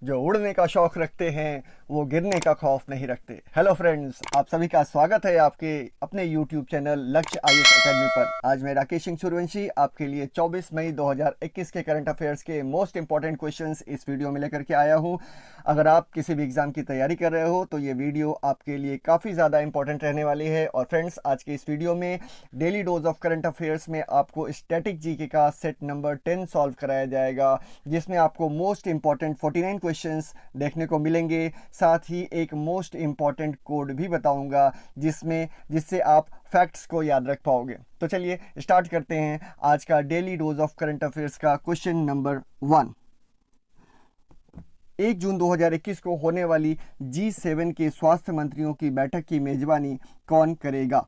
जो उड़ने का शौक रखते हैं वो गिरने का खौफ नहीं रखते। हेलो फ्रेंड्स, आप सभी का स्वागत है आपके अपने यूट्यूब चैनल लक्ष्य आईएएस अकेडमी पर। आज मैं राकेश सिंह सूर्यवंशी आपके लिए 24 मई 2021 के करंट अफेयर्स के मोस्ट इंपॉर्टेंट क्वेश्चंस इस वीडियो में लेकर के आया हूं। अगर आप किसी भी एग्जाम की तैयारी कर रहे हो तो ये वीडियो आपके लिए काफ़ी ज़्यादा इंपॉर्टेंट रहने वाली है। और फ्रेंड्स, आज के इस वीडियो में daily dose of current affairs में आपको स्टैटिक जीके का सेट नंबर 10 सॉल्व कराया जाएगा, जिसमें आपको मोस्ट इंपॉर्टेंट 49 क्वेश्चंस देखने को मिलेंगे। साथ ही एक मोस्ट इंपॉर्टेंट कोड भी बताऊंगा जिससे आप फैक्ट्स को याद रख पाओगे। तो चलिए स्टार्ट करते हैं आज का daily dose of current affairs का क्वेश्चन नंबर 1। 1 जून 2021 को होने वाली G7 के स्वास्थ्य मंत्रियों की बैठक की मेजबानी कौन करेगा?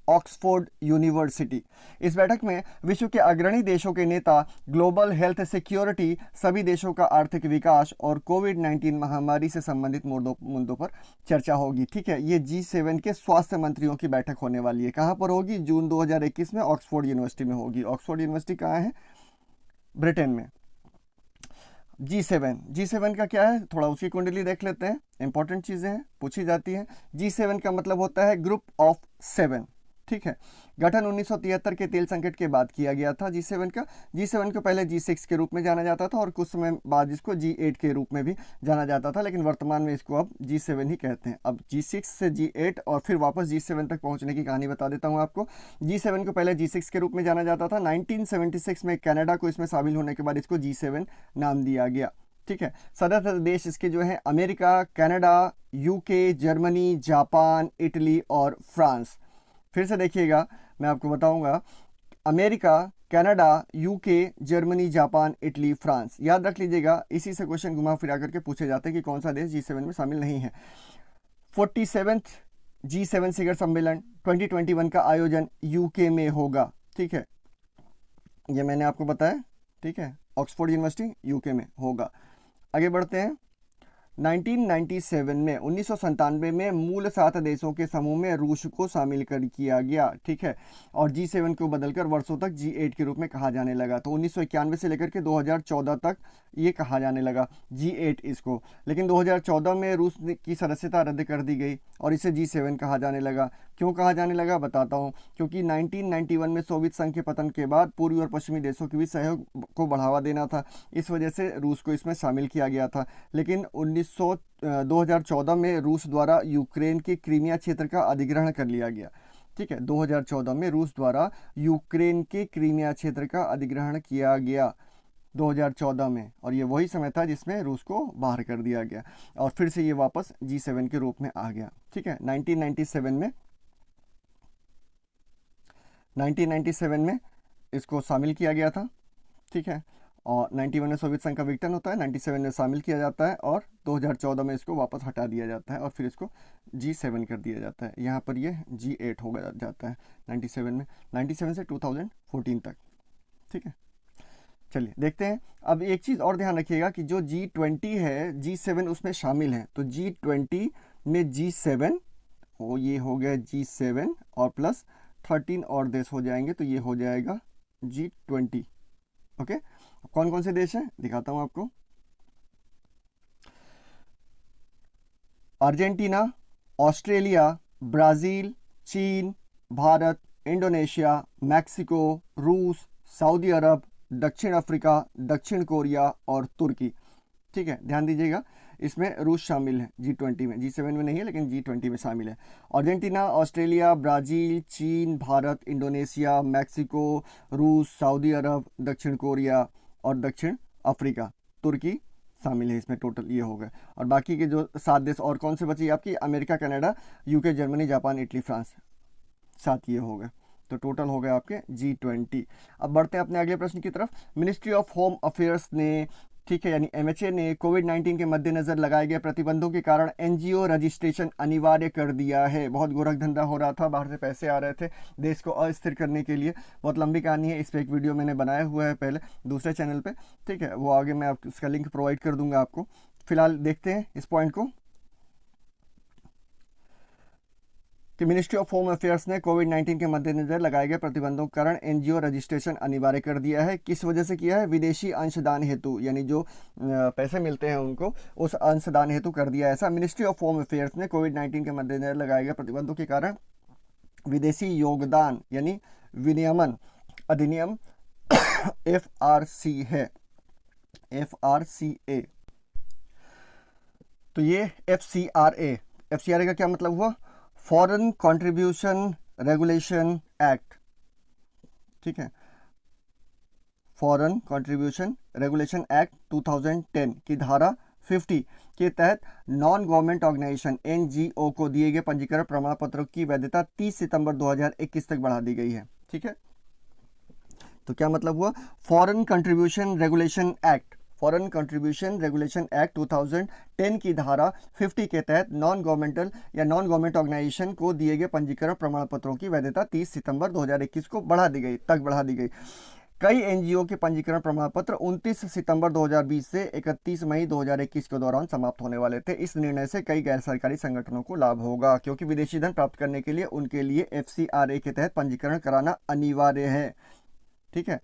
Oxford university. इस बैठक में विश्व के अग्रणी देशों के नेता, ग्लोबल हेल्थ सिक्योरिटी, सभी देशों का आर्थिक विकास और कोविड-19 महामारी से संबंधित मुद्दों पर चर्चा होगी। ठीक है, ये G7 के स्वास्थ्य मंत्रियों की बैठक होने वाली है। कहाँ पर होगी? जून 2021 में ऑक्सफोर्ड यूनिवर्सिटी में होगी। ऑक्सफोर्ड यूनिवर्सिटी कहाँ है? ब्रिटेन में। G7 का क्या है? थोड़ा उसकी कुंडली देख लेते हैं। इंपॉर्टेंट चीज़ें हैं, पूछी जाती हैं। G7 का मतलब होता है ग्रुप ऑफ 7। ठीक है, गठन 1973 के तेल संकट के बाद किया गया था G7 का। G7 को पहले G6 के रूप में जाना जाता था और कुछ समय बाद इसको G8 के रूप में भी जाना जाता था, लेकिन वर्तमान में इसको अब G7 ही कहते हैं। अब G6 से G8 और फिर वापस G7 तक पहुंचने की कहानी बता देता हूं आपको। G7 को पहले G6 के रूप में जाना जाता था। 1976 में कनाडा को इसमें शामिल होने के बाद इसको G7 नाम दिया गया। ठीक है, सदस्य देश इसके जो है America, Canada, UK, Germany, Japan, Italy और फ्रांस। फिर से देखिएगा, मैं आपको बताऊंगा। America, Canada, UK, Germany, Japan, Italy, France. याद रख लीजिएगा, इसी से क्वेश्चन घुमा फिरा करके पूछे जाते हैं कि कौन सा देश G7 में शामिल नहीं है। 47th G7 शिखर सम्मेलन 2021 का आयोजन यूके में होगा। ठीक है, ये मैंने आपको बताया। ठीक है, ऑक्सफोर्ड यूनिवर्सिटी यूके में होगा। आगे बढ़ते हैं। 1997 में मूल 7 देशों के समूह में रूस को शामिल कर किया गया। ठीक है, और G7 को बदलकर वर्षों तक G8 के रूप में कहा जाने लगा। तो 1991 से लेकर के 2014 तक ये कहा जाने लगा G8 इसको, लेकिन 2014 में रूस की सदस्यता रद्द कर दी गई और इसे G7 कहा जाने लगा। क्यों कहा जाने लगा बताता हूँ। क्योंकि 1991 में सोवियत संघ के पतन के बाद पूर्वी और पश्चिमी देशों के बीच सहयोग को बढ़ावा देना था, इस वजह से रूस को इसमें शामिल किया गया था। लेकिन 2014 में रूस द्वारा यूक्रेन के क्रीमिया क्षेत्र का अधिग्रहण कर लिया गया। ठीक है, 2014 में रूस द्वारा यूक्रेन के क्रीमिया क्षेत्र का अधिग्रहण किया गया 2014 में, और ये वही समय था जिसमें रूस को बाहर कर दिया गया और फिर से ये वापस G7 के रूप में आ गया। ठीक है, 1997 में इसको शामिल किया गया था। ठीक है, और 91 में सोवियत संघ का विघटन होता है, 97 में शामिल किया जाता है और 2014 में इसको वापस हटा दिया जाता है और फिर इसको G7 कर दिया जाता है। यहाँ पर ये G8 हो जाता है 97 में, 97 से 2014 तक। ठीक है, चलिए देखते हैं। अब एक चीज़ और ध्यान रखिएगा कि जो G20 है, G7 उसमें शामिल है। तो G20 में G7 ये हो गया G7 और प्लस 13 और देश हो जाएंगे, तो ये हो जाएगा G20। ओके, कौन कौन से देश हैं दिखाता हूं आपको। अर्जेंटीना, ऑस्ट्रेलिया, ब्राज़ील, चीन, भारत, इंडोनेशिया, मैक्सिको, रूस, सऊदी अरब, दक्षिण अफ्रीका, दक्षिण कोरिया और तुर्की। ठीक है, ध्यान दीजिएगा, इसमें रूस शामिल है G20 में। G7 में नहीं है लेकिन G20 में शामिल है। अर्जेंटीना, ऑस्ट्रेलिया, ब्राज़ील, चीन, भारत, इंडोनेशिया, मैक्सिको, रूस, सऊदी अरब, दक्षिण कोरिया और दक्षिण अफ्रीका, तुर्की शामिल है इसमें। टोटल ये हो गए। और बाकी के जो 7 देश और कौन से बचे आपकी? America, Canada, UK, Germany, Japan, Italy, France, 7 ये हो गए। तो टोटल हो गए आपके G20। अब बढ़ते हैं अपने अगले प्रश्न की तरफ। मिनिस्ट्री ऑफ होम अफेयर्स ने, ठीक है, यानी MHA ने कोविड-19 के मद्देनजर लगाए गए प्रतिबंधों के कारण NGO रजिस्ट्रेशन अनिवार्य कर दिया है। बहुत गोरख धंधा हो रहा था, बाहर से पैसे आ रहे थे देश को अस्थिर करने के लिए। बहुत लंबी कहानी है, इस पर एक वीडियो मैंने बनाया हुआ है पहले दूसरे चैनल पे। ठीक है, वो आगे मैं उसका लिंक प्रोवाइड कर दूंगा आपको। फिलहाल देखते हैं इस पॉइंट को। कि मिनिस्ट्री ऑफ होम अफेयर्स ने कोविड-19 के मद्देनजर लगाए गए प्रतिबंधों के कारण एनजीओ रजिस्ट्रेशन अनिवार्य कर दिया है। किस वजह से किया है? विदेशी अंशदान हेतु, यानी जो पैसे मिलते हैं उनको, उस अंशदान हेतु कर दिया ऐसा। मिनिस्ट्री ऑफ होम अफेयर्स ने कोविड-19 के मद्देनजर लगाए गए प्रतिबंधों के कारण विदेशी योगदान यानी विनियमन अधिनियम FRC है, FRCA। तो ये FCRA का क्या मतलब हुआ? फॉरेन कंट्रीब्यूशन रेगुलेशन एक्ट, ठीक है, फॉरेन कंट्रीब्यूशन रेगुलेशन एक्ट 2010 की धारा 50 के तहत नॉन गवर्नमेंट ऑर्गेनाइजेशन NGO को दिए गए पंजीकरण प्रमाण पत्रों की वैधता 30 सितंबर 2021 तक बढ़ा दी गई है। ठीक है, तो क्या मतलब हुआ? Foreign contribution regulation act, foreign contribution regulation act 2010 की धारा 50 के तहत नॉन गवर्नमेंटल या नॉन गवर्नमेंट ऑर्गेनाइजेशन को दिए गए पंजीकरण प्रमाण पत्रों की वैधता 30 सितंबर 2021 को बढ़ा दी गई। कई एनजीओ के पंजीकरण प्रमाण पत्र 29 सितंबर 2020 से 31 मई 2021 के दौरान समाप्त होने वाले थे। इस निर्णय से कई गैर सरकारी संगठनों को लाभ होगा, क्योंकि विदेशी धन प्राप्त करने के लिए उनके लिए FCRA के तहत पंजीकरण कराना अनिवार्य है। ठीक है,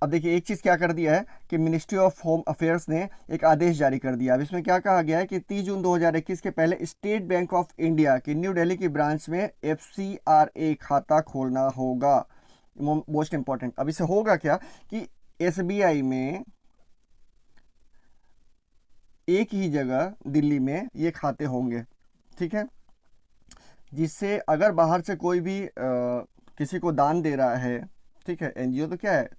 अब देखिए एक चीज़ क्या कर दिया है कि मिनिस्ट्री ऑफ होम अफेयर्स ने एक आदेश जारी कर दिया। अब इसमें क्या कहा गया है कि 30 जून 2021 के पहले स्टेट बैंक ऑफ इंडिया की न्यू दिल्ली की ब्रांच में FCRA खाता खोलना होगा। मोस्ट इंपॉर्टेंट, अब इसे होगा क्या कि SBI में एक ही जगह दिल्ली में ये खाते होंगे। ठीक है, जिससे अगर बाहर से कोई भी किसी को दान दे रहा है, ठीक है, एनजीओ तो क्या है,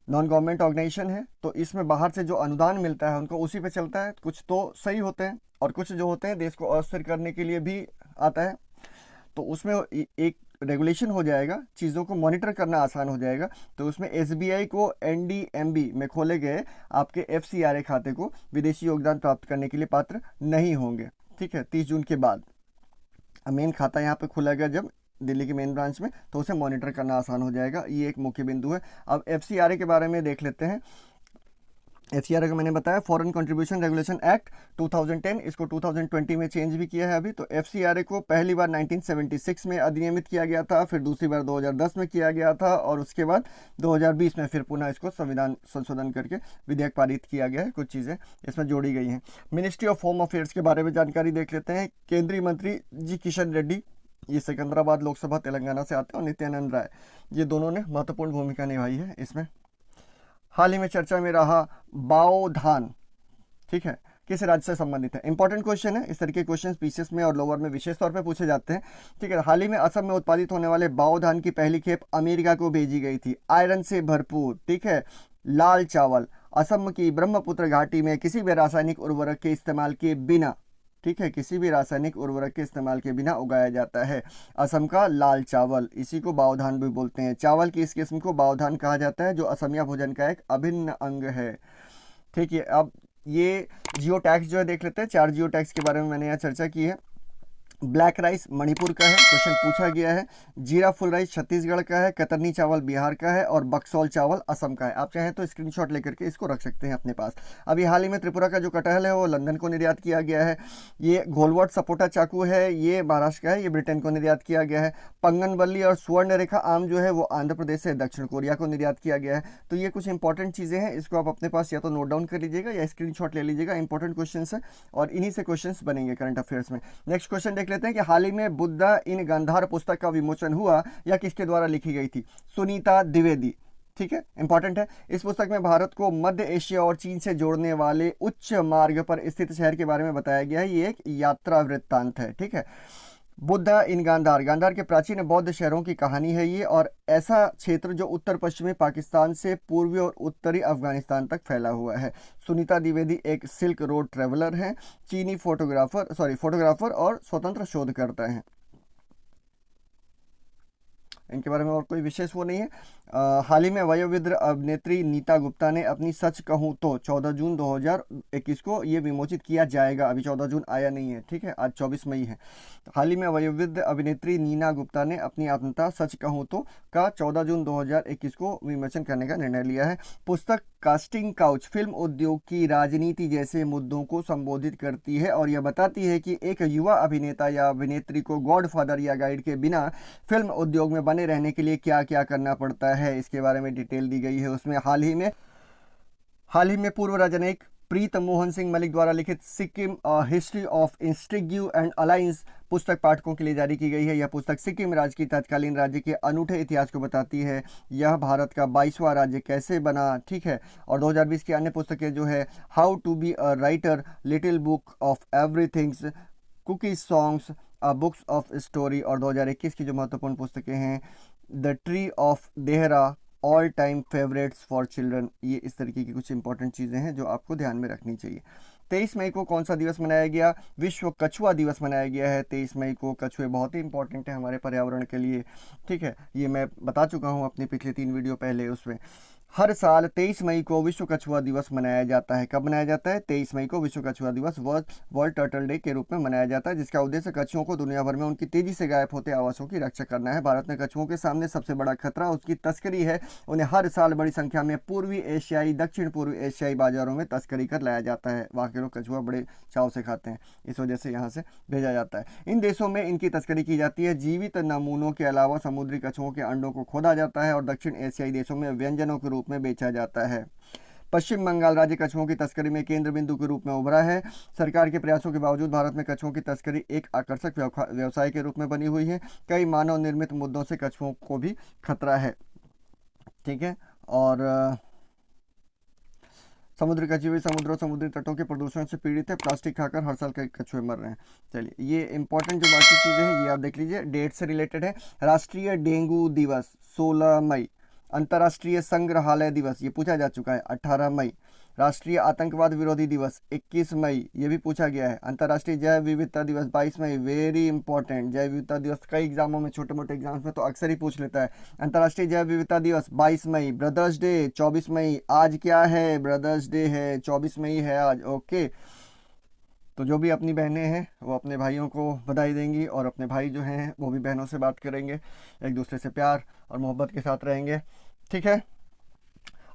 नॉन गवर्नमेंट ऑर्गेनाइजेशन है, तो इसमें बाहर से जो अनुदान मिलता है उनको उसी पे चलता है। कुछ तो सही होते हैं और कुछ जो होते हैं देश को अस्थिर करने के लिए भी आता है। तो उसमें एक रेगुलेशन हो जाएगा, चीज़ों को मॉनिटर करना आसान हो जाएगा। तो उसमें SBI को NDMB में खोले गए आपके FCRA खाते को विदेशी योगदान प्राप्त करने के लिए पात्र नहीं होंगे। ठीक है, 30 जून के बाद मेन खाता यहाँ पे खुला गया जब दिल्ली की मेन ब्रांच में, तो उसे मॉनिटर करना आसान हो जाएगा। ये एक मुख्य बिंदु है। अब FCRA के बारे में देख लेते हैं। FCRA का मैंने बताया फॉरेन कंट्रीब्यूशन रेगुलेशन एक्ट 2010, इसको 2020 में चेंज भी किया है अभी। तो FCRA को पहली बार 1976 में अधिनियमित किया गया था, फिर दूसरी बार 2010 में किया गया था, और उसके बाद 2020 में फिर पुनः इसको संविधान संशोधन करके विधेयक पारित किया गया है। कुछ चीज़ें इसमें जोड़ी गई हैं। मिनिस्ट्री ऑफ होम अफेयर्स के बारे में जानकारी देख लेते हैं। केंद्रीय मंत्री जी किशन रेड्डी, ये सिकंदराबाद लोकसभा तेलंगाना से आते हैं, और नित्यानंद राय, ये दोनों ने महत्वपूर्ण भूमिका निभाई है इसमें। हाल ही में चर्चा में रहा बाओधान, ठीक है, किस राज्य से संबंधित है? इंपॉर्टेंट क्वेश्चन है। इस तरह के क्वेश्चन पीसीएस में और लोअर में विशेष तौर पे पूछे जाते हैं। ठीक है, हाल ही में असम में उत्पादित होने वाले बाओधान की पहली खेप अमेरिका को भेजी गई थी। आयरन से भरपूर, ठीक है, लाल चावल असम की ब्रह्मपुत्र घाटी में किसी भी रासायनिक उर्वरक के इस्तेमाल के बिना, ठीक है, किसी भी रासायनिक उर्वरक के इस्तेमाल के बिना उगाया जाता है। असम का लाल चावल, इसी को बाओधान भी बोलते हैं। चावल की इस किस्म को बाओधान कहा जाता है, जो असमिया भोजन का एक अभिन्न अंग है। ठीक है, अब ये जियो टैक्स जो है देख लेते हैं। 4 जियो टैक्स के बारे में मैंने यहाँ चर्चा की है। ब्लैक राइस मणिपुर का है, क्वेश्चन पूछा गया है। जीरा फुल राइस छत्तीसगढ़ का है। कतरनी चावल बिहार का है, और बक्सौल चावल असम का है। आप चाहें तो स्क्रीनशॉट लेकर के इसको रख सकते हैं अपने पास। अभी हाल ही में त्रिपुरा का जो कटहल है वो लंदन को निर्यात किया गया है। ये घोलवट सपोटा चाकू है, ये महाराष्ट्र का है, ये ब्रिटेन को निर्यात किया गया है। पंगनबल्ली और स्वर्ण रेखा आम जो है वो आंध्र प्रदेश से दक्षिण कोरिया को निर्यात किया गया है। तो ये कुछ इंपॉर्टेंट चीज़ें हैं, इसको आप अपने पास या तो नोट डाउन कर लीजिएगा या स्क्रीनशॉट ले लीजिएगा। इंपॉर्टेंट क्वेश्चन है और इन्हीं से क्वेश्चन बनेंगे करंट अफेयर्स में। नेक्स्ट क्वेश्चन देख लेते हैं कि हाल ही में बुद्धा इन गांधार पुस्तक का विमोचन हुआ, या किसके द्वारा लिखी गई थी? सुनीता द्विवेदी। ठीक है, इंपॉर्टेंट है। इस पुस्तक में भारत को मध्य एशिया और चीन से जोड़ने वाले उच्च मार्ग पर स्थित शहर के बारे में बताया गया है। ये एक यात्रा वृत्तांत है। ठीक है, बुद्धा इन गांधार, गांधार के प्राचीन बौद्ध शहरों की कहानी है ये, और ऐसा क्षेत्र जो उत्तर पश्चिमी पाकिस्तान से पूर्वी और उत्तरी अफगानिस्तान तक फैला हुआ है। सुनीता द्विवेदी एक सिल्क रोड ट्रेवलर हैं, चीनी फोटोग्राफर और स्वतंत्र शोधकर्ता हैं। इनके बारे में और कोई विशेष वो नहीं है। हाल ही में वयोवृद्ध अभिनेत्री नीता गुप्ता ने अपनी सच कहूँ तो 14 जून 2021 को ये विमोचित किया जाएगा। अभी 14 जून आया नहीं है, ठीक है, आज 24 मई है। हाल ही में वयोवृद्ध अभिनेत्री नीना गुप्ता ने अपनी आत्मकथा सच कहूँ तो का 14 जून 2021 को विमोचन करने का निर्णय लिया है। पुस्तक कास्टिंग काउच फिल्म उद्योग की राजनीति जैसे मुद्दों को संबोधित करती है और यह बताती है कि एक युवा अभिनेता या अभिनेत्री को गॉडफादर या गाइड के बिना फिल्म उद्योग में बने रहने के लिए क्या क्या करना पड़ता है, इसके बारे में डिटेल दी गई है उसमें। हाल ही में पूर्व राजनयिक प्रीत मोहन सिंह मलिक द्वारा लिखित Sikkim history of intrigue and alliance पुस्तक पाठकों के लिए जारी की गई है। यह पुस्तक सिक्किम राज्य की तत्कालीन राज्य के अनूठे इतिहास को बताती है। यह भारत का 22वां राज्य कैसे बना, ठीक है। और 2020 की अन्य पुस्तकें जो है how to be a writer, little book of everythings, cookies songs, books of story, और 2021 की जो महत्वपूर्ण पुस्तकें हैं the tree of Dehra, all time favourites for children. ये इस तरीके की कुछ इंपॉर्टेंट चीज़ें हैं जो आपको ध्यान में रखनी चाहिए। 23 मई को कौन सा दिवस मनाया गया? विश्व कछुआ दिवस मनाया गया है 23 मई को। कछुए बहुत ही इंपॉर्टेंट है हमारे पर्यावरण के लिए, ठीक है, ये मैं बता चुका हूँ अपनी पिछले 3 वीडियो पहले उसमें। हर साल 23 मई को विश्व कछुआ दिवस मनाया जाता है। कब मनाया जाता है? 23 मई को विश्व कछुआ दिवस वर्ल्ड टर्टल डे के रूप में मनाया जाता है, जिसका उद्देश्य कछुओं को दुनिया भर में उनकी तेजी से गायब होते आवासों की रक्षा करना है। भारत में कछुओं के सामने सबसे बड़ा खतरा उसकी तस्करी है। उन्हें हर साल बड़ी संख्या में पूर्वी एशियाई, दक्षिण पूर्वी एशियाई बाजारों में तस्करी कर लाया जाता है। वहाँ के लोग कछुआ बड़े चाव से खाते हैं, इस वजह से यहाँ से भेजा जाता है। इन देशों में इनकी तस्करी की जाती है। जीवित नमूनों के अलावा समुद्री कछुओं के अंडों को खोदा जाता है और दक्षिण एशियाई देशों में व्यंजनों के रूप में बेचा जाता है। पश्चिम बंगाल राज्य कछुओं की तस्करी में केंद्र बिंदु के रूप में उभरा है। सरकार के प्रयासों के बावजूद भारत में कछुओं की तस्करी एक आकर्षक व्यवसाय के रूप में बनी हुई है। कई मानव निर्मित मुद्दों से कछुओं को भी खतरा है, ठीक है। और समुद्री कछुए समुद्रों समुद्री तटों के प्रदूषण से पीड़ित है। प्लास्टिक खाकर हर साल कई कछुए मर रहे हैं। चलिए, ये इंपॉर्टेंट जो बाकी चीज़ें हैं ये आप देख लीजिए, डेट से रिलेटेड है। राष्ट्रीय डेंगू दिवस 16 मई। अंतर्राष्ट्रीय संग्रहालय दिवस, ये पूछा जा चुका है, 18 मई। राष्ट्रीय आतंकवाद विरोधी दिवस 21 मई, ये भी पूछा गया है। अंतर्राष्ट्रीय जैव विविधता दिवस 22 मई, वेरी इंपॉर्टेंट। जैव विविधता दिवस कई एग्जामों में, छोटे मोटे एग्जाम्स में तो अक्सर ही पूछ लेता है। अंतर्राष्ट्रीय जैव विविधता दिवस 22 मई। ब्रदर्स डे 24 मई। आज क्या है? ब्रदर्स डे है, 24 मई है आज, ओके। तो जो भी अपनी बहनें हैं वो अपने भाइयों को बधाई देंगी और अपने भाई जो हैं वो भी बहनों से बात करेंगे, एक दूसरे से प्यार और मोहब्बत के साथ रहेंगे, ठीक है।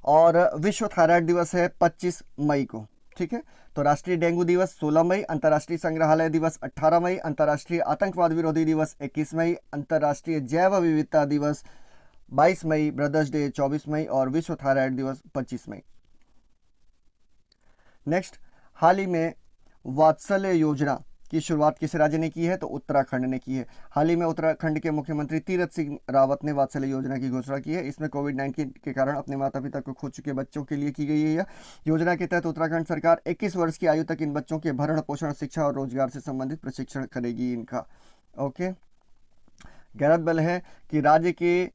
और विश्व थायराइड दिवस है 25 मई को, ठीक है। तो राष्ट्रीय डेंगू दिवस 16 मई, अंतर्राष्ट्रीय संग्रहालय दिवस 18 मई, अंतर्राष्ट्रीय आतंकवाद विरोधी दिवस 21 मई, अंतर्राष्ट्रीय जैव विविधता दिवस 22 मई, ब्रदर्स डे 24 मई और विश्व थायराइड दिवस 25 मई। नेक्स्ट, हाल ही में वात्सल्य योजना की शुरुआत किस राज्य ने की है? तो उत्तराखंड ने की है। हाल ही में उत्तराखंड के मुख्यमंत्री तीरथ सिंह रावत ने वात्सल्य योजना की घोषणा की है। इसमें कोविड-19 के कारण अपने माता पिता को खो चुके बच्चों के लिए की गई है। यह योजना के तहत उत्तराखंड सरकार 21 वर्ष की आयु तक इन बच्चों के भरण पोषण, शिक्षा और रोजगार से संबंधित प्रशिक्षण करेगी इनका, ओके। गौरतलब है कि राज्य के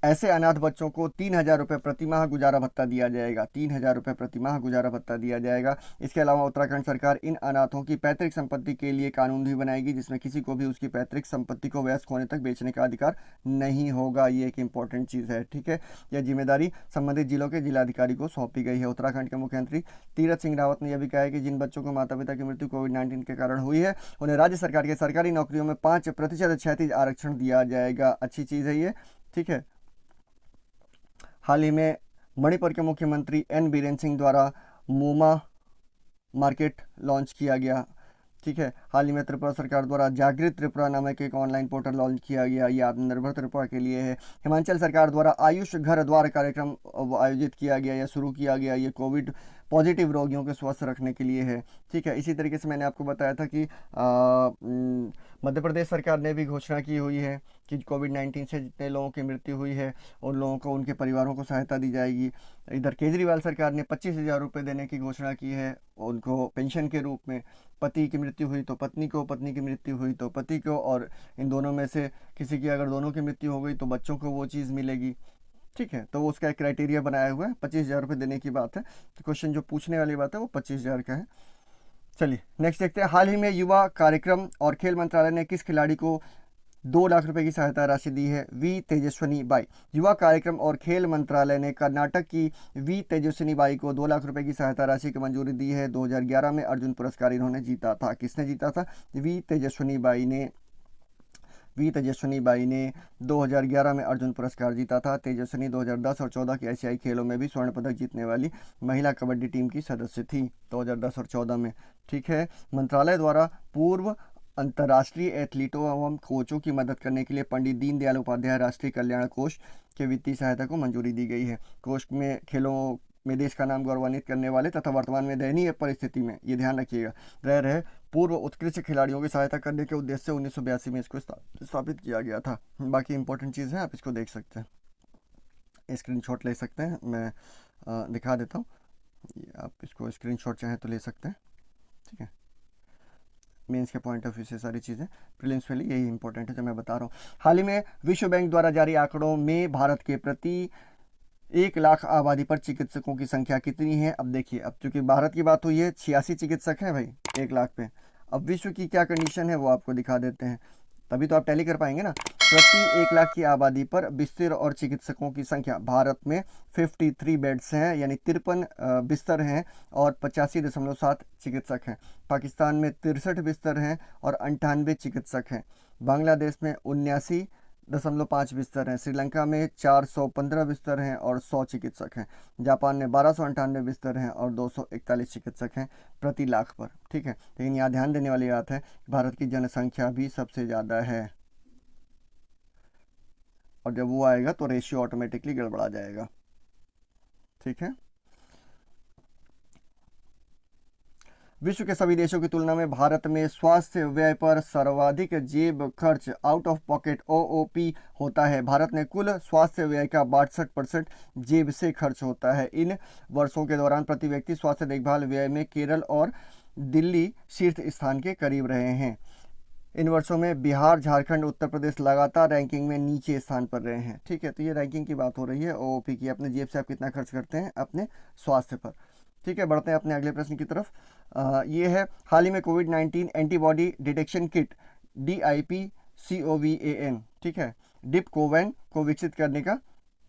ऐसे अनाथ बच्चों को 3,000 रुपये प्रति माह गुजारा भत्ता दिया जाएगा। 3,000 रुपये प्रति माह गुजारा भत्ता दिया जाएगा। इसके अलावा उत्तराखंड सरकार इन अनाथों की पैतृक संपत्ति के लिए कानून भी बनाएगी, जिसमें किसी को भी उसकी पैतृक संपत्ति को वयस्क होने तक बेचने का अधिकार नहीं होगा। ये एक इंपॉर्टेंट चीज़ है, ठीक है। यह जिम्मेदारी संबंधित जिलों के जिलाधिकारी को सौंपी गई है। उत्तराखंड के मुख्यमंत्री तीरथ सिंह रावत ने यह भी कहा है कि जिन बच्चों को माता पिता की मृत्यु कोविड-19 के कारण हुई है उन्हें राज्य सरकार के सरकारी नौकरियों में 5% क्षैतिज आरक्षण दिया जाएगा। अच्छी चीज़ है ये, ठीक है। हाल ही में मणिपुर के मुख्यमंत्री एन बीरेन सिंह द्वारा मोमा मार्केट लॉन्च किया गया, ठीक है। हाल ही में त्रिपुरा सरकार द्वारा जागृत त्रिपुरा नामक एक ऑनलाइन पोर्टल लॉन्च किया गया। ये आत्मनिर्भर त्रिपुरा के लिए है। हिमाचल सरकार द्वारा आयुष घर द्वार कार्यक्रम आयोजित किया गया या शुरू किया गया। ये कोविड पॉजिटिव रोगियों को स्वस्थ रखने के लिए है, ठीक है। इसी तरीके से मैंने आपको बताया था कि मध्य प्रदेश सरकार ने भी घोषणा की हुई है कि कोविड-19 से जितने लोगों की मृत्यु हुई है उन लोगों को, उनके परिवारों को सहायता दी जाएगी। इधर केजरीवाल सरकार ने 25,000 रुपये देने की घोषणा की है उनको पेंशन के रूप में। पति की मृत्यु हुई तो पत्नी को, पत्नी की मृत्यु हुई तो पति को, और इन दोनों में से किसी की अगर दोनों की मृत्यु हो गई तो बच्चों को वो चीज़ मिलेगी, ठीक है। तो उसका एक क्राइटेरिया बनाया हुआ है, 25,000 रुपये देने की बात है। तो क्वेश्चन जो पूछने वाली बात है वो 25,000 का है। चलिए नेक्स्ट देखते हैं। हाल ही में युवा कार्यक्रम और खेल मंत्रालय ने किस खिलाड़ी को 2 लाख रुपए की सहायता राशि दी है वी तेजस्विनी बाई। युवा कार्यक्रम और खेल मंत्रालय ने कर्नाटक की वी तेजस्विनी बाई को 2 लाख रुपए की सहायता राशि की मंजूरी दी है। 2011 में अर्जुन पुरस्कार इन्होंने जीता था। किसने जीता था? वी तेजस्विनी बाई ने 2011 में अर्जुन पुरस्कार जीता था। तेजस्विनी 2010 और 14 के एशियाई खेलों में भी स्वर्ण पदक जीतने वाली महिला कबड्डी टीम की सदस्य थी 2010 और 14 में। ठीक है। मंत्रालय द्वारा पूर्व अंतर्राष्ट्रीय एथलीटों एवं कोचों की मदद करने के लिए पंडित दीनदयाल उपाध्याय राष्ट्रीय कल्याण कोष के वित्तीय सहायता को मंजूरी दी गई है। कोष में खेलों में देश का नाम गौरवान्वित करने वाले तथा वर्तमान में दयनीय परिस्थिति में, ये ध्यान रखिएगा, रह रहे पूर्व उत्कृष्ट खिलाड़ियों की सहायता करने के उद्देश्य से 1982 में इसको स्थापित किया गया था। बाकी इंपॉर्टेंट चीज़ है, आप इसको देख सकते हैं, स्क्रीनशॉट ले सकते हैं। मैं दिखा देता हूँ, आप इसको स्क्रीनशॉट चाहें तो ले सकते हैं। ठीक है। मेंस के पॉइंट ऑफ व्यू से सारी चीज़ें, प्रीलिम्स के लिए यही इंपॉर्टेंट है जो मैं बता रहा हूँ। हाल ही में विश्व बैंक द्वारा जारी आंकड़ों में भारत के प्रति 1 लाख आबादी पर चिकित्सकों की संख्या कितनी है? अब देखिए, अब चूंकि भारत की बात हुई है, 86 चिकित्सक हैं भाई 1 लाख पे। अब विश्व की क्या कंडीशन है वो आपको दिखा देते हैं, तभी तो आप टैली कर पाएंगे ना। प्रति 1 लाख की आबादी पर बिस्तर और चिकित्सकों की संख्या भारत में 53 बेड्स हैं, यानी 53 बिस्तर हैं और 85.7 चिकित्सक हैं। पाकिस्तान में 63 बिस्तर हैं और 98 चिकित्सक हैं। बांग्लादेश में 79.5 बिस्तर हैं। श्रीलंका में 415 बिस्तर हैं और 100 चिकित्सक हैं। जापान में 1298 बिस्तर हैं और 241 चिकित्सक हैं प्रति लाख पर। ठीक है। लेकिन यहाँ ध्यान देने वाली बात है, भारत की जनसंख्या भी सबसे ज़्यादा है और जब वो आएगा तो रेशियो ऑटोमेटिकली गड़बड़ा जाएगा। ठीक है। विश्व के सभी देशों की तुलना में भारत में स्वास्थ्य व्यय पर सर्वाधिक जेब खर्च आउट ऑफ पॉकेट OOP होता है। भारत में कुल स्वास्थ्य व्यय का 62% जेब से खर्च होता है। इन वर्षों के दौरान प्रति व्यक्ति स्वास्थ्य देखभाल व्यय में केरल और दिल्ली शीर्ष स्थान के करीब रहे हैं। इन वर्षों में बिहार, झारखंड, उत्तर प्रदेश लगातार रैंकिंग में नीचे स्थान पर रहे हैं। ठीक है। तो ये रैंकिंग की बात हो रही है OOP की, अपने जेब से आप कितना खर्च करते हैं अपने स्वास्थ्य पर। ठीक है। बढ़ते हैं अपने अगले प्रश्न की तरफ। ये है, हाल ही में कोविड-19 एंटीबॉडी डिटेक्शन किट DIPCOVAN, ठीक है, डिपकोवैन को विकसित करने का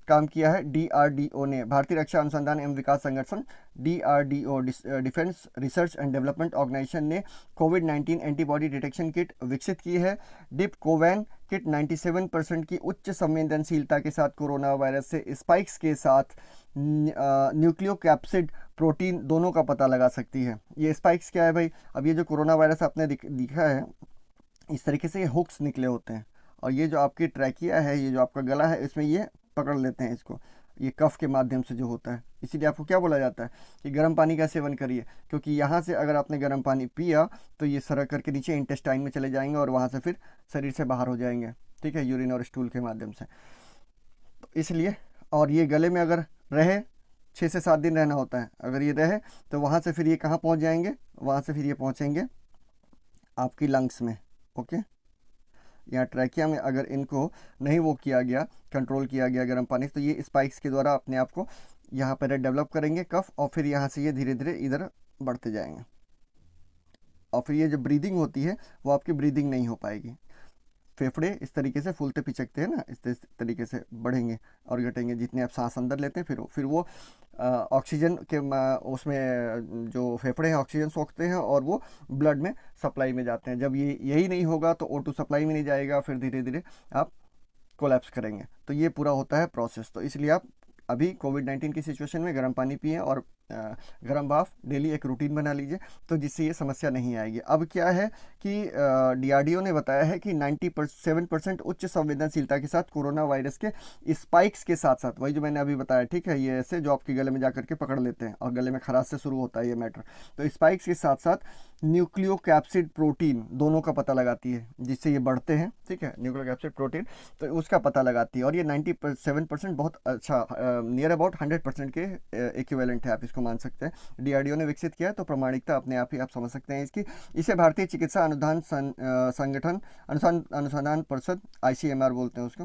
काम किया है DRDO ने। भारतीय रक्षा अनुसंधान एवं विकास संगठन DRDO, defence research and development organisation ने कोविड-19 एंटीबॉडी डिटेक्शन किट विकसित की है। डिपकोवैन किट 97% की उच्च संवेदनशीलता के साथ कोरोना वायरस से स्पाइक्स के साथ न्यूक्लियोकैप्सिड प्रोटीन दोनों का पता लगा सकती है। ये स्पाइक्स क्या है भाई? अब ये जो कोरोना वायरस आपने दिखा है, इस तरीके से ये हुक्स निकले होते हैं और ये जो आपकी ट्रैकिया है, ये जो आपका गला है, इसमें ये पकड़ लेते हैं इसको, ये कफ के माध्यम से जो होता है। इसीलिए आपको क्या बोला जाता है कि गर्म पानी का सेवन करिए, क्योंकि यहाँ से अगर आपने गर्म पानी पिया तो ये सरक करके नीचे इंटेस्टाइन में चले जाएंगे और वहाँ से फिर शरीर से बाहर हो जाएंगे। ठीक है, यूरिन और स्टूल के माध्यम से। तो इसलिए, और ये गले में अगर रहे 6 से 7 दिन रहना होता है, अगर ये रहे तो वहाँ से फिर ये कहाँ पहुँच जाएंगे? वहाँ से फिर ये पहुँचेंगे आपकी लंग्स में। ओके, यहाँ ट्रैकिया में अगर इनको नहीं वो किया गया, कंट्रोल किया गया गर्म पानी से, तो ये स्पाइक्स के द्वारा अपने आप को यहाँ पर डेवलप करेंगे कफ, और फिर यहाँ से ये धीरे धीरे इधर बढ़ते जाएंगे और फिर ये जो ब्रीदिंग होती है वो आपकी ब्रीदिंग नहीं हो पाएगी। फेफड़े इस तरीके से फूलते पिचकते हैं ना, इस तरीके से बढ़ेंगे और घटेंगे। जितने आप सांस अंदर लेते हैं फिर वो ऑक्सीजन के उसमें जो फेफड़े हैं ऑक्सीजन सोखते हैं और वो ब्लड में सप्लाई में जाते हैं। जब ये यही नहीं होगा तो O2 सप्लाई में नहीं जाएगा, फिर धीरे धीरे आप कोलैप्स करेंगे। तो ये पूरा होता है प्रोसेस। तो इसलिए आप अभी कोविड-19 की सिचुएशन में गर्म पानी पिएं और गर्म भाप डेली एक रूटीन बना लीजिए, तो जिससे ये समस्या नहीं आएगी। अब क्या है कि DRDO ने बताया है कि 97% उच्च संवेदनशीलता के साथ कोरोना वायरस के स्पाइक्स के साथ साथ, वही जो मैंने अभी बताया, ठीक है, ये ऐसे जो आपके गले में जाकर के पकड़ लेते हैं और गले में खराश से शुरू होता है ये मैटर, तो स्पाइक्स के साथ साथ न्यूक्लियोकैप्सिड प्रोटीन दोनों का पता लगाती है, जिससे ये बढ़ते हैं। ठीक है, न्यूक्लियोकैप्सिड प्रोटीन, तो उसका पता लगाती है और ये 97% बहुत अच्छा, नियर अबाउट 100% के इक्विवेलेंट है, आप इसको मान सकते हैं। DRDO ने विकसित किया, तो प्रमाणिकता अपने आप ही आप समझ सकते हैं इसकी। इसे भारतीय चिकित्सा अनुदान संगठन अनुसंधान परिषद ICMR बोलते हैं उसको,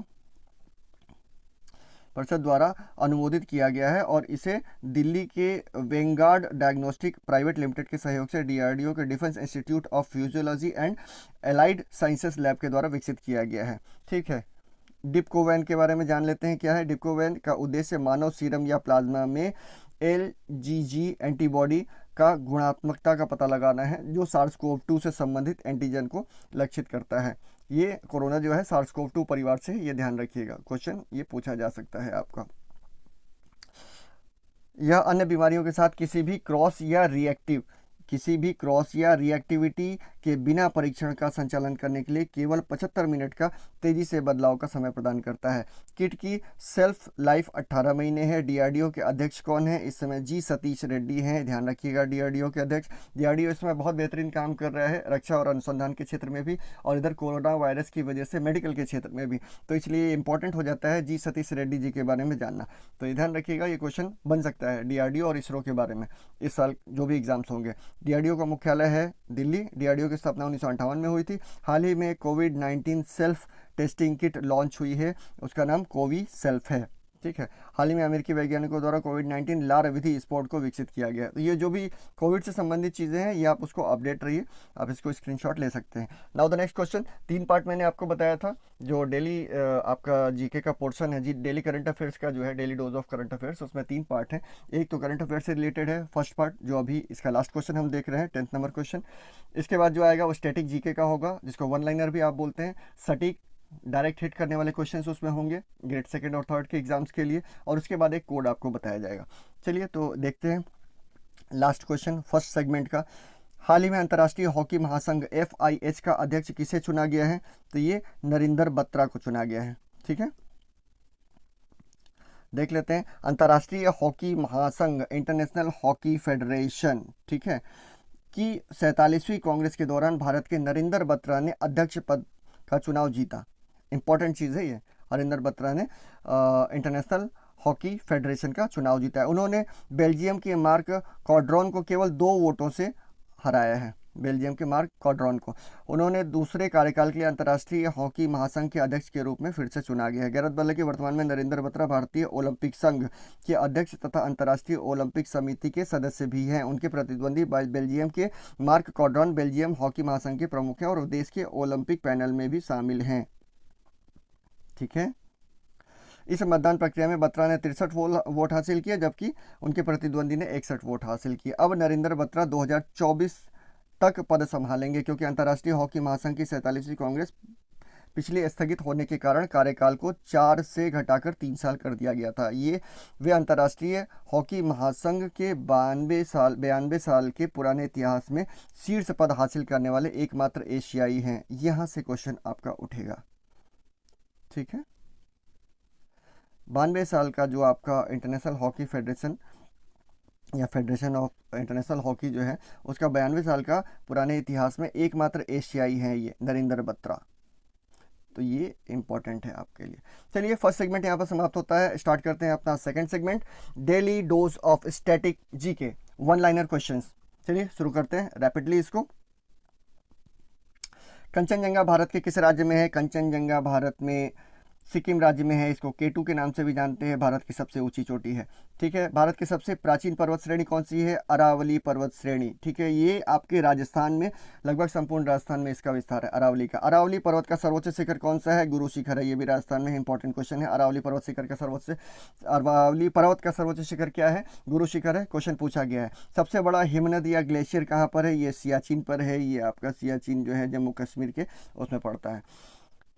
परिषद द्वारा अनुमोदित किया गया है और इसे दिल्ली के वेंगार्ड डायग्नोस्टिक प्राइवेट लिमिटेड के सहयोग से डीआरडीओ के defence institute of physiology and allied sciences lab के द्वारा विकसित किया गया है। ठीक है, डिप्कोवैन के बारे में जान लेते हैं। क्या है डिप्कोवैन का उद्देश्य? मानव सीरम या प्लाज्मा में LGG एंटीबॉडी का गुणात्मकता का पता लगाना है जो SARS-CoV-2 से संबंधित एंटीजन को लक्षित करता है। ये कोरोना जो है SARS-CoV-2 परिवार से, ये ध्यान रखिएगा, क्वेश्चन ये पूछा जा सकता है आपका। यह अन्य बीमारियों के साथ किसी भी क्रॉस या रिएक्टिविटी के बिना परीक्षण का संचालन करने के लिए केवल 75 मिनट का तेजी से बदलाव का समय प्रदान करता है। किट की सेल्फ लाइफ 18 महीने है। डीआरडीओ के अध्यक्ष कौन है इस समय? जी सतीश रेड्डी हैं, ध्यान रखिएगा डीआरडीओ के अध्यक्ष। डीआरडीओ इस समय बहुत बेहतरीन काम कर रहा है रक्षा और अनुसंधान के क्षेत्र में भी, और इधर कोरोना वायरस की वजह से मेडिकल के क्षेत्र में भी, तो इसलिए इंपॉर्टेंट हो जाता है जी सतीश रेड्डी जी के बारे में जानना। तो ये ध्यान रखिएगा, ये क्वेश्चन बन सकता है डीआरडीओ और इसरो के बारे में इस साल जो भी एग्जाम्स होंगे। डीआरडीओ का मुख्यालय है दिल्ली। डीआरडीओ की स्थापना 1958 में हुई थी। हाल ही में कोविड-19 सेल्फ टेस्टिंग किट लॉन्च हुई है, उसका नाम कोवी सेल्फ है। ठीक है, हाल ही में अमेरिकी वैज्ञानिकों द्वारा कोविड-19 लार विधि स्पोर्ट को विकसित किया गया। तो ये जो भी कोविड से संबंधित चीज़ें हैं ये आप उसको अपडेट रहिए, आप इसको स्क्रीनशॉट ले सकते हैं। Now the next question, 3 part मैंने आपको बताया था जो डेली आपका जीके का पोर्शन है जी, डेली करंट अफेयर्स का जो है daily dose of current affairs, उसमें 3 पार्ट हैं। एक तो करंट अफेयर्स से रिलेटेड है फर्स्ट पार्ट, जो अभी इसका लास्ट क्वेश्चन हम देख रहे हैं 10th नंबर क्वेश्चन। इसके बाद जो आएगा वो स्टैटिक जीके का होगा, जिसको वन लाइनर भी आप बोलते हैं। सटीक डायरेक्ट हिट करने वाले क्वेश्चंस उसमें होंगे ग्रेड 2nd और 3rd के एग्जाम्स के लिए, और उसके बाद एक कोड आपको बताया जाएगा। चलिए तो देखते हैं लास्ट क्वेश्चन फर्स्ट सेगमेंट का। हाल ही में अंतर्राष्ट्रीय हॉकी महासंघ FIH का अध्यक्ष किसे चुना गया है? तो ये नरिंदर बत्रा को चुना गया है। ठीक है, देख लेते हैं। अंतर्राष्ट्रीय हॉकी महासंघ इंटरनेशनल हॉकी फेडरेशन, ठीक है, की 47वीं कांग्रेस के दौरान भारत के नरिंदर बत्रा ने अध्यक्ष पद का चुनाव जीता। इंपॉर्टेंट चीज़ है ये, नरिंदर बत्रा ने इंटरनेशनल हॉकी फेडरेशन का चुनाव जीता है। उन्होंने बेल्जियम के मार्क कॉड्रॉन को केवल 2 वोटों से हराया है। बेल्जियम के मार्क कॉड्रॉन को उन्होंने दूसरे कार्यकाल के लिए अंतर्राष्ट्रीय हॉकी महासंघ के अध्यक्ष के रूप में फिर से चुना गया है। गैरत बल्ले के वर्तमान में नरिंदर बत्रा भारतीय ओलंपिक संघ के अध्यक्ष तथा अंतर्राष्ट्रीय ओलंपिक समिति के सदस्य भी हैं। उनके प्रतिद्वंदी बेल्जियम के मार्क कॉड्रॉन बेल्जियम हॉकी महासंघ के प्रमुख हैं और देश के ओलंपिक पैनल में भी शामिल हैं। ठीक है, इस मतदान प्रक्रिया में बत्रा ने 63 वोट हासिल किए, जबकि उनके प्रतिद्वंदी ने 61 वोट हासिल किए। अब नरिंदर बत्रा 2024 तक पद संभालेंगे, क्योंकि अंतर्राष्ट्रीय हॉकी महासंघ की 47वीं कांग्रेस पिछले स्थगित होने के कारण कार्यकाल को 4 से घटाकर 3 साल कर दिया गया था। ये वे अंतर्राष्ट्रीय हॉकी महासंघ के 92 साल के पुराने इतिहास में शीर्ष पद हासिल करने वाले एकमात्र एशियाई हैं। यहाँ से क्वेश्चन आपका उठेगा। ठीक है, 92 साल का जो आपका इंटरनेशनल हॉकी फेडरेशन या फेडरेशन ऑफ इंटरनेशनल हॉकी जो है उसका 92 साल का पुराने इतिहास में एकमात्र एशियाई हैं ये नरिंदर बत्रा। तो ये इंपॉर्टेंट है आपके लिए। चलिए फर्स्ट सेगमेंट यहाँ पर समाप्त होता है। स्टार्ट करते हैं अपना second segment, daily dose of static GK one liner questions. चलिए शुरू करते हैं रैपिडली इसको। कंचनजंगा भारत के किस राज्य में है? कंचनजंगा भारत में सिक्किम राज्य में है। इसको K2 के नाम से भी जानते हैं। भारत की सबसे ऊंची चोटी है। ठीक है, भारत की सबसे प्राचीन पर्वत श्रेणी कौन सी है? अरावली पर्वत श्रेणी। ठीक है, ये आपके राजस्थान में, लगभग संपूर्ण राजस्थान में इसका विस्तार है अरावली का। अरावली पर्वत का सर्वोच्च शिखर कौन सा है? गुरु शिखर है। ये भी राजस्थान में इंपॉर्टेंट क्वेश्चन है। अरावली पर्वत का सर्वोच्च शिखर क्या है? गुरु शिखर है। क्वेश्चन पूछा गया है। सबसे बड़ा हिमनद या ग्लेशियर कहाँ पर है? ये सियाचिन पर है। ये आपका सियाचिन जो है जम्मू कश्मीर के उसमें पड़ता है।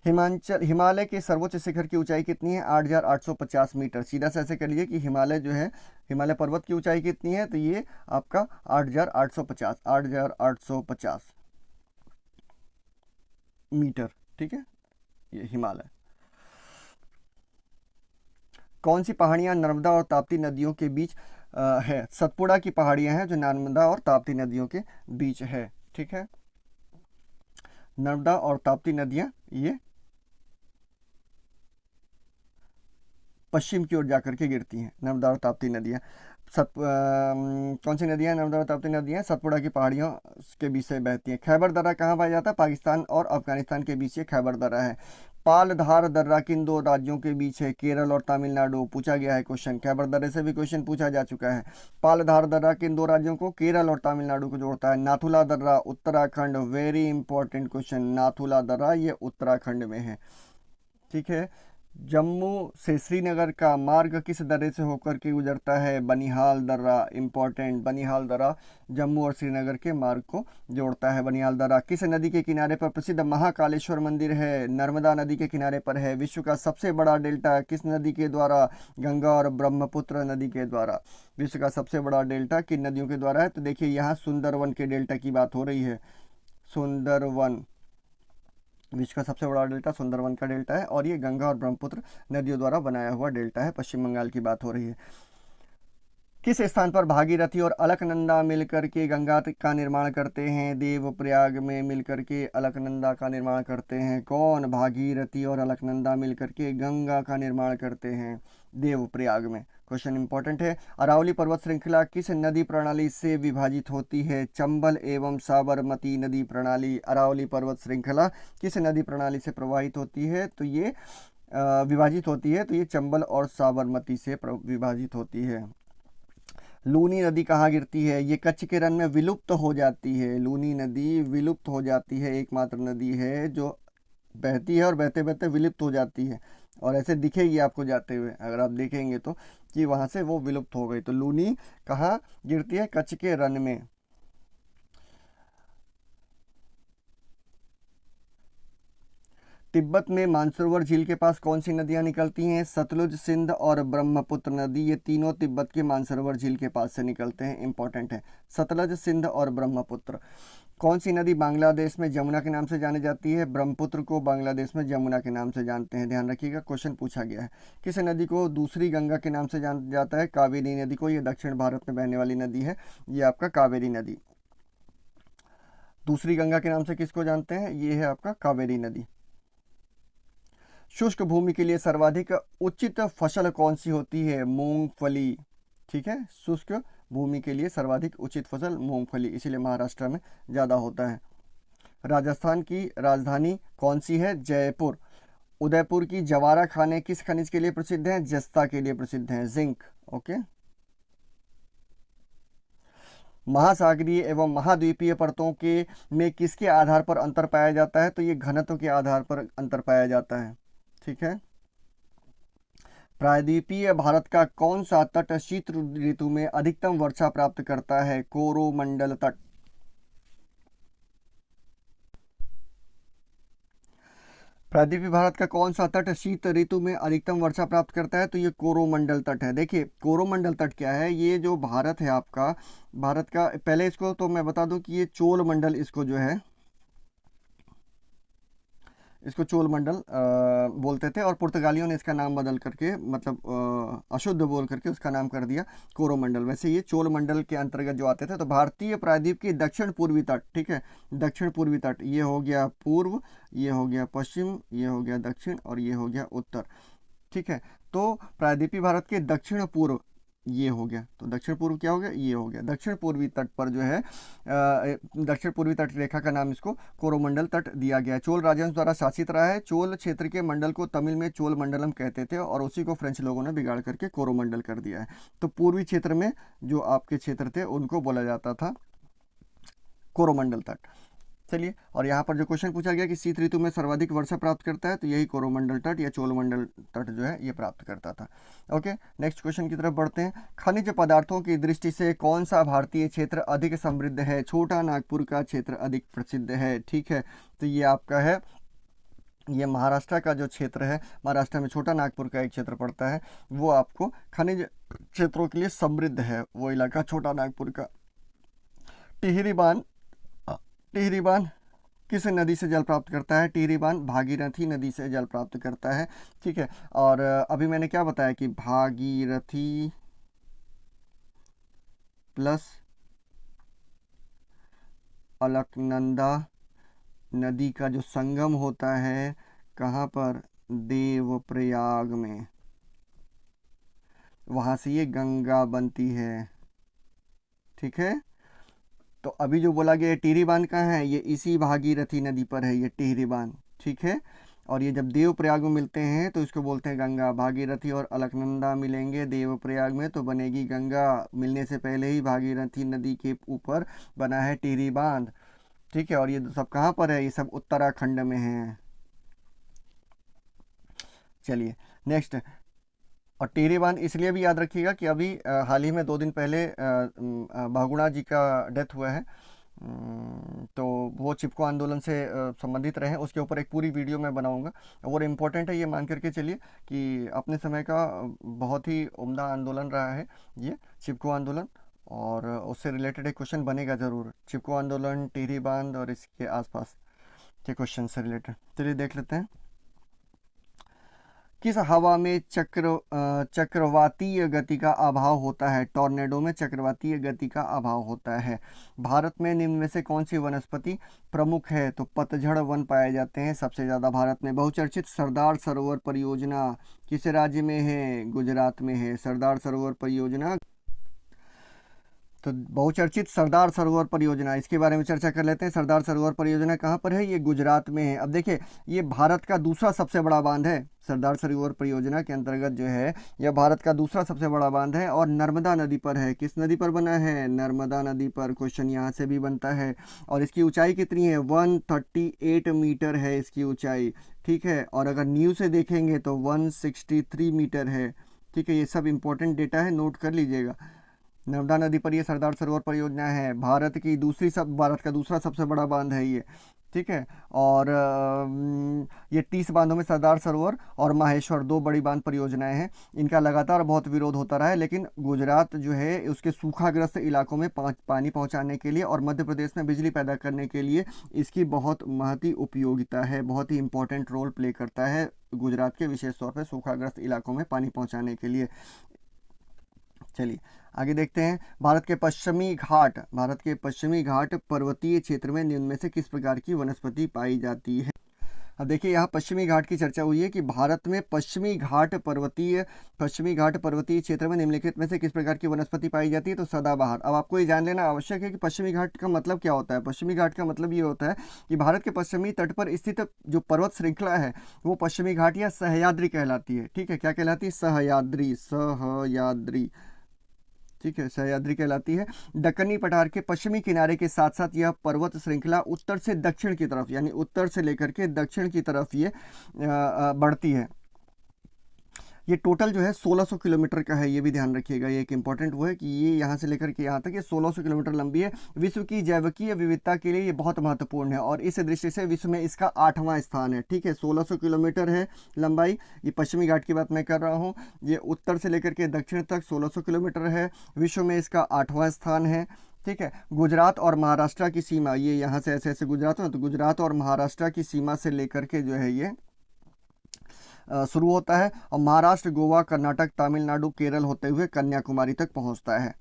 हिमालय के सर्वोच्च शिखर की ऊंचाई कितनी है? 8,850 मीटर। सीधा से ऐसे करिए कि हिमालय जो है, हिमालय पर्वत की ऊंचाई कितनी है? तो ये आपका 8,850 मीटर। ठीक है, ये हिमालय। कौन सी पहाड़ियां नर्मदा और ताप्ती नदियों के बीच है? सतपुड़ा की पहाड़ियां हैं जो नर्मदा और ताप्ती नदियों के बीच है। ठीक है, नर्मदा और ताप्ती नदियां ये पश्चिम की ओर जाकर के गिरती हैं, नर्मदा और ताप्ती नदियाँ। कौन सी नदियाँ नर्मदा और ताप्ती नदियाँ? सतपुड़ा की पहाड़ियों के बीच से बहती हैं। खैबर दर्रा कहाँ पाया जाता है? पाकिस्तान और अफगानिस्तान के बीच ये खैबर दर्रा है। पालधार दर्रा किन दो राज्यों के बीच है? केरल और तमिलनाडु। पूछा गया है क्वेश्चन, खैबर दर्रे से भी क्वेश्चन पूछा जा चुका है। पालधार दर्रा किन दो राज्यों को? केरल और तमिलनाडु को जोड़ता है। नाथुला दर्रा Uttarakhand, very important question, Nathula दर्रा ये उत्तराखंड में है। ठीक है। जम्मू से श्रीनगर का मार्ग किस दर्रे से होकर के गुजरता है? बनिहाल दर्रा, इंपॉर्टेंट, बनिहाल दर्रा जम्मू और श्रीनगर के मार्ग को जोड़ता है, बनिहाल दर्रा। किस नदी के किनारे पर प्रसिद्ध महाकालेश्वर मंदिर है? नर्मदा नदी के किनारे पर है। विश्व का सबसे बड़ा डेल्टा किस नदी के द्वारा? गंगा और ब्रह्मपुत्र नदी के द्वारा। विश्व का सबसे बड़ा डेल्टा किन नदियों के द्वारा है? तो देखिए यहाँ सुंदरवन के डेल्टा की बात हो रही है। सुंदरवन, विश्व का सबसे बड़ा डेल्टा सुंदरवन का डेल्टा है, और ये गंगा और ब्रह्मपुत्र नदियों द्वारा बनाया हुआ डेल्टा है। पश्चिम बंगाल की बात हो रही है। किस स्थान पर भागीरथी और अलकनंदा मिलकर के गंगा का निर्माण करते हैं? देवप्रयाग में मिलकर के अलकनंदा का निर्माण करते हैं। कौन? भागीरथी और अलकनंदा मिलकर के गंगा का निर्माण करते हैं देवप्रयाग में। क्वेश्चन इंपॉर्टेंट है। अरावली पर्वत श्रृंखला किस नदी प्रणाली से विभाजित होती है? चंबल एवं साबरमती नदी प्रणाली। अरावली पर्वत श्रृंखला किस नदी प्रणाली से प्रवाहित होती है? तो ये विभाजित होती है, तो ये चंबल और साबरमती से विभाजित होती है। लूनी नदी कहाँ गिरती है? ये कच्छ के रण में विलुप्त हो जाती है। लूनी नदी विलुप्त हो जाती है, एकमात्र नदी है जो बहती है और बहते बहते विलुप्त हो जाती है, और ऐसे दिखेगी आपको जाते हुए, अगर आप देखेंगे तो कि वहाँ से वो विलुप्त हो गई। तो लूनी कहाँ गिरती है? कच्छ के रण में। तिब्बत में मानसरोवर झील के पास कौन सी नदियां निकलती हैं? सतलुज, सिंध और ब्रह्मपुत्र नदी, ये तीनों तिब्बत के मानसरोवर झील के पास से निकलते हैं। इंपॉर्टेंट है, सतलज, सिंध और ब्रह्मपुत्र। कौन सी नदी बांग्लादेश में जमुना के नाम से जानी जाती है? ब्रह्मपुत्र को बांग्लादेश में जमुना के नाम से जानते हैं, ध्यान रखिएगा, क्वेश्चन पूछा गया है। किस नदी को दूसरी गंगा के नाम से जाना जाता है? कावेरी नदी को। ये दक्षिण भारत में बहने वाली नदी है, ये आपका कावेरी नदी। दूसरी गंगा के नाम से किसको जानते हैं? ये है आपका कावेरी नदी। शुष्क भूमि के लिए सर्वाधिक उचित फसल कौन सी होती है? मूंगफली। ठीक है, शुष्क भूमि के लिए सर्वाधिक उचित फसल मूंगफली, इसीलिए महाराष्ट्र में ज़्यादा होता है। राजस्थान की राजधानी कौन सी है? जयपुर। उदयपुर की जवारा खाने किस खनिज के लिए प्रसिद्ध हैं? जस्ता के लिए प्रसिद्ध हैं, जिंक। ओके। महासागरीय एवं महाद्वीपीय परतों के में किसके आधार पर अंतर पाया जाता है? तो ये घनत्व के आधार पर अंतर पाया जाता है। ठीक है। प्रायद्वीपीय भारत का कौन सा तट शीत ऋतु में अधिकतम वर्षा प्राप्त करता है? कोरोमंडल तट। प्रायद्वीपीय भारत का कौन सा तट शीत ऋतु में अधिकतम वर्षा प्राप्त करता है? तो ये कोरोमंडल तट है। देखिए कोरोमंडल तट क्या है? ये जो भारत है आपका, भारत का, पहले इसको तो मैं बता दूं कि ये चोल मंडल, इसको जो है इसको चोल मंडल बोलते थे, और पुर्तगालियों ने इसका नाम बदल करके, मतलब अशुद्ध बोल करके उसका नाम कर दिया कोरोमंडल। वैसे ये चोल मंडल के अंतर्गत जो आते थे। तो भारतीय प्रायद्वीप की दक्षिण पूर्वी तट, ठीक है, दक्षिण पूर्वी तट, ये हो गया पूर्व, ये हो गया पश्चिम, ये हो गया दक्षिण, और ये हो गया उत्तर। ठीक है। तो प्रायद्वीपीय भारत के दक्षिण पूर्व ये हो गया, तो दक्षिण पूर्व क्या हो गया? ये हो गया। दक्षिण पूर्वी तट पर जो है दक्षिण पूर्वी तट रेखा का नाम इसको कोरोमंडल तट दिया गया है। चोल राजवंश द्वारा शासित रहा है। चोल क्षेत्र के मंडल को तमिल में चोल मंडलम कहते थे, और उसी को फ्रेंच लोगों ने बिगाड़ करके कोरोमंडल कर दिया है। तो पूर्वी क्षेत्र में जो आपके क्षेत्र थे उनको बोला जाता था कोरोमंडल तट। चलिए, और यहाँ पर जो क्वेश्चन पूछा गया कि शीत ऋतु में सर्वाधिक वर्षा प्राप्त करता है, तो यही कोरोमंडल तट या चोलमंडल तट जो है ये प्राप्त करता था। ओके, नेक्स्ट क्वेश्चन की तरफ बढ़ते हैं। खनिज पदार्थों की दृष्टि से कौन सा भारतीय क्षेत्र अधिक समृद्ध है? छोटा नागपुर का क्षेत्र अधिक प्रसिद्ध है। ठीक है, तो ये आपका है, ये महाराष्ट्र का जो क्षेत्र है, महाराष्ट्र में छोटा नागपुर का एक क्षेत्र पड़ता है, वो आपको खनिज क्षेत्रों के लिए समृद्ध है, वो इलाका छोटा नागपुर का। टिहरी बांध, टिहरी बांध किस नदी से जल प्राप्त करता है? टिहरी बांध भागीरथी नदी से जल प्राप्त करता है। ठीक है, और अभी मैंने क्या बताया कि भागीरथी प्लस अलकनंदा नदी का जो संगम होता है, कहाँ पर? देवप्रयाग में, वहाँ से ये गंगा बनती है। ठीक है, तो अभी जो बोला गया टिहरी बांध कहाँ है? ये इसी भागीरथी नदी पर है, ये टिहरी बांध। ठीक है, और ये जब देवप्रयाग में मिलते हैं तो इसको बोलते हैं गंगा। भागीरथी और अलकनंदा मिलेंगे देवप्रयाग में तो बनेगी गंगा। मिलने से पहले ही भागीरथी नदी के ऊपर बना है टिहरी बांध, ठीक है। और ये सब कहाँ पर है, ये सब उत्तराखंड में है। चलिए नेक्स्ट। और टिहरी बांध इसलिए भी याद रखिएगा कि अभी हाल ही में 2 दिन पहले बहुगुणा जी का डेथ हुआ है। तो वो चिपको आंदोलन से संबंधित रहे, उसके ऊपर एक पूरी वीडियो मैं बनाऊंगा। और इम्पोर्टेंट है, ये मान करके चलिए कि अपने समय का बहुत ही उम्दा आंदोलन रहा है ये चिपको आंदोलन, और उससे रिलेटेड एक क्वेश्चन बनेगा ज़रूर। चिपको आंदोलन, टिहरी बांध और इसके आसपास के क्वेश्चन से रिलेटेड। चलिए देख लेते हैं। किस हवा में चक्रवातीय गति का अभाव होता है? टॉर्नेडो में चक्रवातीय गति का अभाव होता है। भारत में निम्न में से कौन सी वनस्पति प्रमुख है? तो पतझड़ वन पाए जाते हैं सबसे ज़्यादा भारत में। बहुचर्चित सरदार सरोवर परियोजना किस राज्य में है? गुजरात में है सरदार सरोवर परियोजना। तो बहुचर्चित सरदार सरोवर परियोजना, इसके बारे में चर्चा कर लेते हैं। सरदार सरोवर परियोजना कहाँ पर है? ये गुजरात में है। अब देखिए, ये भारत का दूसरा सबसे बड़ा बांध है। सरदार सरोवर परियोजना के अंतर्गत जो है यह भारत का दूसरा सबसे बड़ा बांध है और नर्मदा नदी पर है। किस नदी पर बना है? नर्मदा नदी पर। क्वेश्चन यहाँ से भी बनता है। और इसकी ऊंचाई कितनी है? 138 मीटर है इसकी ऊंचाई, ठीक है। और अगर नींव से देखेंगे तो 163 मीटर है, ठीक है। ये सब इंपॉर्टेंट डेटा है, नोट कर लीजिएगा। नर्मदा नदी पर ये सरदार सरोवर परियोजना है। भारत का दूसरा सबसे बड़ा बांध है ये, ठीक है। और ये 30 बांधों में सरदार सरोवर और माहेश्वर 2 बड़ी बांध परियोजनाएं हैं। इनका लगातार बहुत विरोध होता रहा है, लेकिन गुजरात जो है उसके सूखाग्रस्त इलाकों में पानी पहुंचाने के लिए और मध्य प्रदेश में बिजली पैदा करने के लिए इसकी बहुत महती उपयोगिता है, बहुत ही इंपॉर्टेंट रोल प्ले करता है गुजरात के, विशेष तौर पर सूखाग्रस्त इलाकों में पानी पहुँचाने के लिए। चलिए आगे देखते हैं। भारत के पश्चिमी घाट पर्वतीय क्षेत्र में निम्न में से किस प्रकार की वनस्पति पाई जाती है? अब देखिए, यहाँ पश्चिमी घाट की चर्चा हुई है कि भारत में पश्चिमी घाट पर्वतीय क्षेत्र में निम्नलिखित में से किस प्रकार की वनस्पति पाई जाती है? तो सदाबहार। अब आपको ये जान लेना आवश्यक है कि पश्चिमी घाट का मतलब क्या होता है। पश्चिमी घाट का मतलब ये होता है कि भारत के पश्चिमी तट पर स्थित जो पर्वत श्रृंखला है वो पश्चिमी घाट या सह्याद्री कहलाती है, ठीक है। क्या कहलाती है? सह्याद्री, ठीक है, सह्याद्री कहलाती है। दक्कनी पठार के पश्चिमी किनारे के साथ साथ यह पर्वत श्रृंखला उत्तर से दक्षिण की तरफ, यानी उत्तर से लेकर के दक्षिण की तरफ ये बढ़ती है। ये टोटल जो है 1600 किलोमीटर का है, ये भी ध्यान रखिएगा। ये एक इंपॉर्टेंट वो है कि ये यहाँ से लेकर के यहाँ तक ये 1600 किलोमीटर लंबी है। विश्व की जैविकीय विविधता के लिए ये बहुत महत्वपूर्ण है और इस दृष्टि से विश्व में इसका 8वां स्थान है, ठीक है। 1600 किलोमीटर है लंबाई। ये पश्चिमी घाट की बात मैं कर रहा हूँ। ये उत्तर से लेकर के दक्षिण तक 1600 किलोमीटर है। विश्व में इसका 8वां स्थान है, ठीक है। गुजरात और महाराष्ट्र की सीमा, ये यहाँ से ऐसे ऐसे गुजरात है, तो गुजरात और महाराष्ट्र की सीमा से लेकर के जो है ये शुरू होता है और महाराष्ट्र, गोवा, कर्नाटक, तमिलनाडु, केरल होते हुए कन्याकुमारी तक पहुंचता है।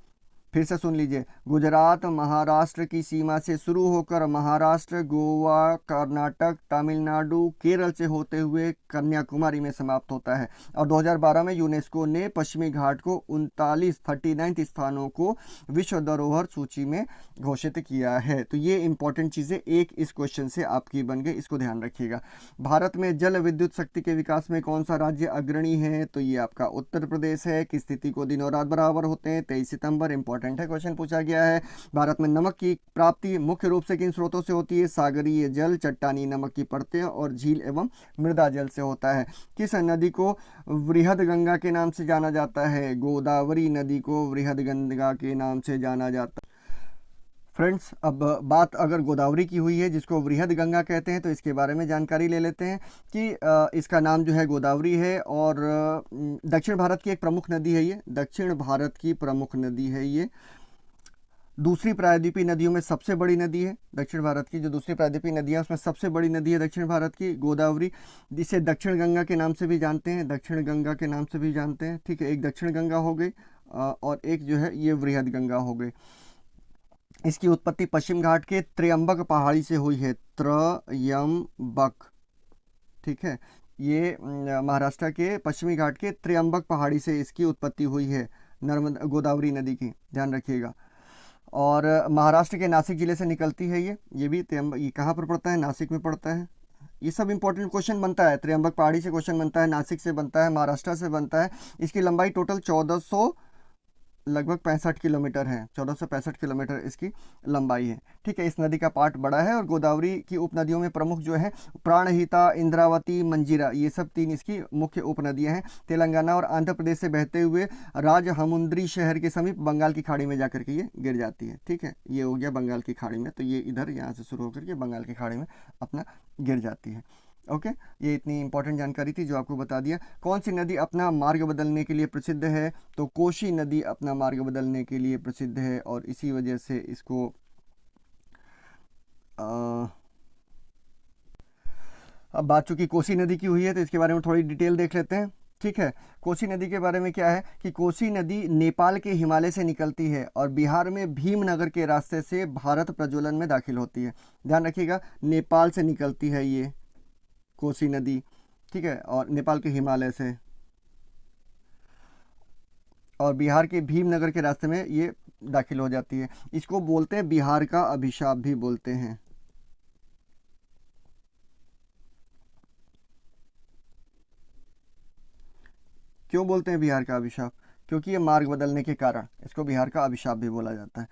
फिर से सुन लीजिए, गुजरात महाराष्ट्र की सीमा से शुरू होकर महाराष्ट्र, गोवा, कर्नाटक, तमिलनाडु, केरल से होते हुए कन्याकुमारी में समाप्त होता है। और 2012 में यूनेस्को ने पश्चिमी घाट को 39 स्थानों को विश्व धरोहर सूची में घोषित किया है। तो ये इंपॉर्टेंट चीज़ें एक इस क्वेश्चन से आपकी बन गई, इसको ध्यान रखिएगा। भारत में जल विद्युत शक्ति के विकास में कौन सा राज्य अग्रणी है? तो ये आपका उत्तर प्रदेश है। किस तिथि को दिन और रात बराबर होते हैं? 23 सितंबर। इंपॉर्टेंट है, क्वेश्चन पूछा गया है। भारत में नमक की प्राप्ति मुख्य रूप से किन स्रोतों से होती है? सागरीय जल, चट्टानी नमक की परतें और झील एवं मृदा जल से होता है। किस नदी को वृहद गंगा के नाम से जाना जाता है? गोदावरी नदी को वृहद गंगा के नाम से जाना जाता है। फ्रेंड्स, अब बात अगर गोदावरी की हुई है, जिसको वृहद गंगा कहते हैं, तो इसके बारे में जानकारी ले लेते हैं कि इसका नाम जो है गोदावरी है और दक्षिण भारत की एक प्रमुख नदी है ये। दक्षिण भारत की प्रमुख नदी है ये। दूसरी प्रायद्वीपीय नदियों में सबसे बड़ी नदी है। दक्षिण भारत की जो दूसरी प्रायद्वीपीय नदी है उसमें सबसे बड़ी नदी है दक्षिण भारत की गोदावरी, जिसे दक्षिण गंगा के नाम से भी जानते हैं। दक्षिण गंगा के नाम से भी जानते हैं, ठीक है। एक दक्षिण गंगा हो गई और एक जो है ये वृहद गंगा हो गई। इसकी उत्पत्ति पश्चिम घाट के त्र्यंबक पहाड़ी से हुई है। त्र्यंबक, ठीक है। ये महाराष्ट्र के पश्चिमी घाट के त्र्यंबक पहाड़ी से इसकी उत्पत्ति हुई है नर्मदा गोदावरी नदी की, ध्यान रखिएगा। और महाराष्ट्र के नासिक जिले से निकलती है ये भी ये कहाँ पर पड़ता है? नासिक में पड़ता है। ये सब इंपॉर्टेंट क्वेश्चन बनता है। त्र्यंबक पहाड़ी से क्वेश्चन बनता है, नासिक से बनता है, महाराष्ट्र से बनता है। इसकी लंबाई टोटल 1400 लगभग 65 किलोमीटर है, 1465 किलोमीटर इसकी लंबाई है। ठीक है, इस नदी का पार्ट बड़ा है और गोदावरी की उपनदियों में प्रमुख जो है प्राणहिता, इंद्रावती, मंजीरा, ये सब 3 इसकी मुख्य उपनदियां हैं। तेलंगाना और आंध्र प्रदेश से बहते हुए राजहमुंद्री शहर के समीप बंगाल की खाड़ी में जाकर के ये गिर जाती है। ठीक है, ये हो गया बंगाल की खाड़ी में, तो ये इधर यहाँ से शुरू होकर के बंगाल की खाड़ी में अपना गिर जाती है। ओके, ये इतनी इंपॉर्टेंट जानकारी थी जो आपको बता दिया। कौन सी नदी अपना मार्ग बदलने के लिए प्रसिद्ध है? तो कोशी नदी अपना मार्ग बदलने के लिए प्रसिद्ध है और इसी वजह से इसको अब बात चूंकि कोसी नदी की हुई है तो इसके बारे में थोड़ी डिटेल देख लेते हैं। ठीक है, कोसी नदी के बारे में क्या है कि कोसी नदी नेपाल के हिमालय से निकलती है और बिहार में भीमनगर के रास्ते से भारत प्रज्वलन में दाखिल होती है। ध्यान रखिएगा, नेपाल से निकलती है ये कोसी नदी। ठीक है, और नेपाल के हिमालय से और बिहार के भीमनगर के रास्ते में ये दाखिल हो जाती है। इसको बोलते हैं बिहार का अभिशाप भी बोलते हैं। क्यों बोलते हैं बिहार का अभिशाप? क्योंकि ये मार्ग बदलने के कारण इसको बिहार का अभिशाप भी बोला जाता है।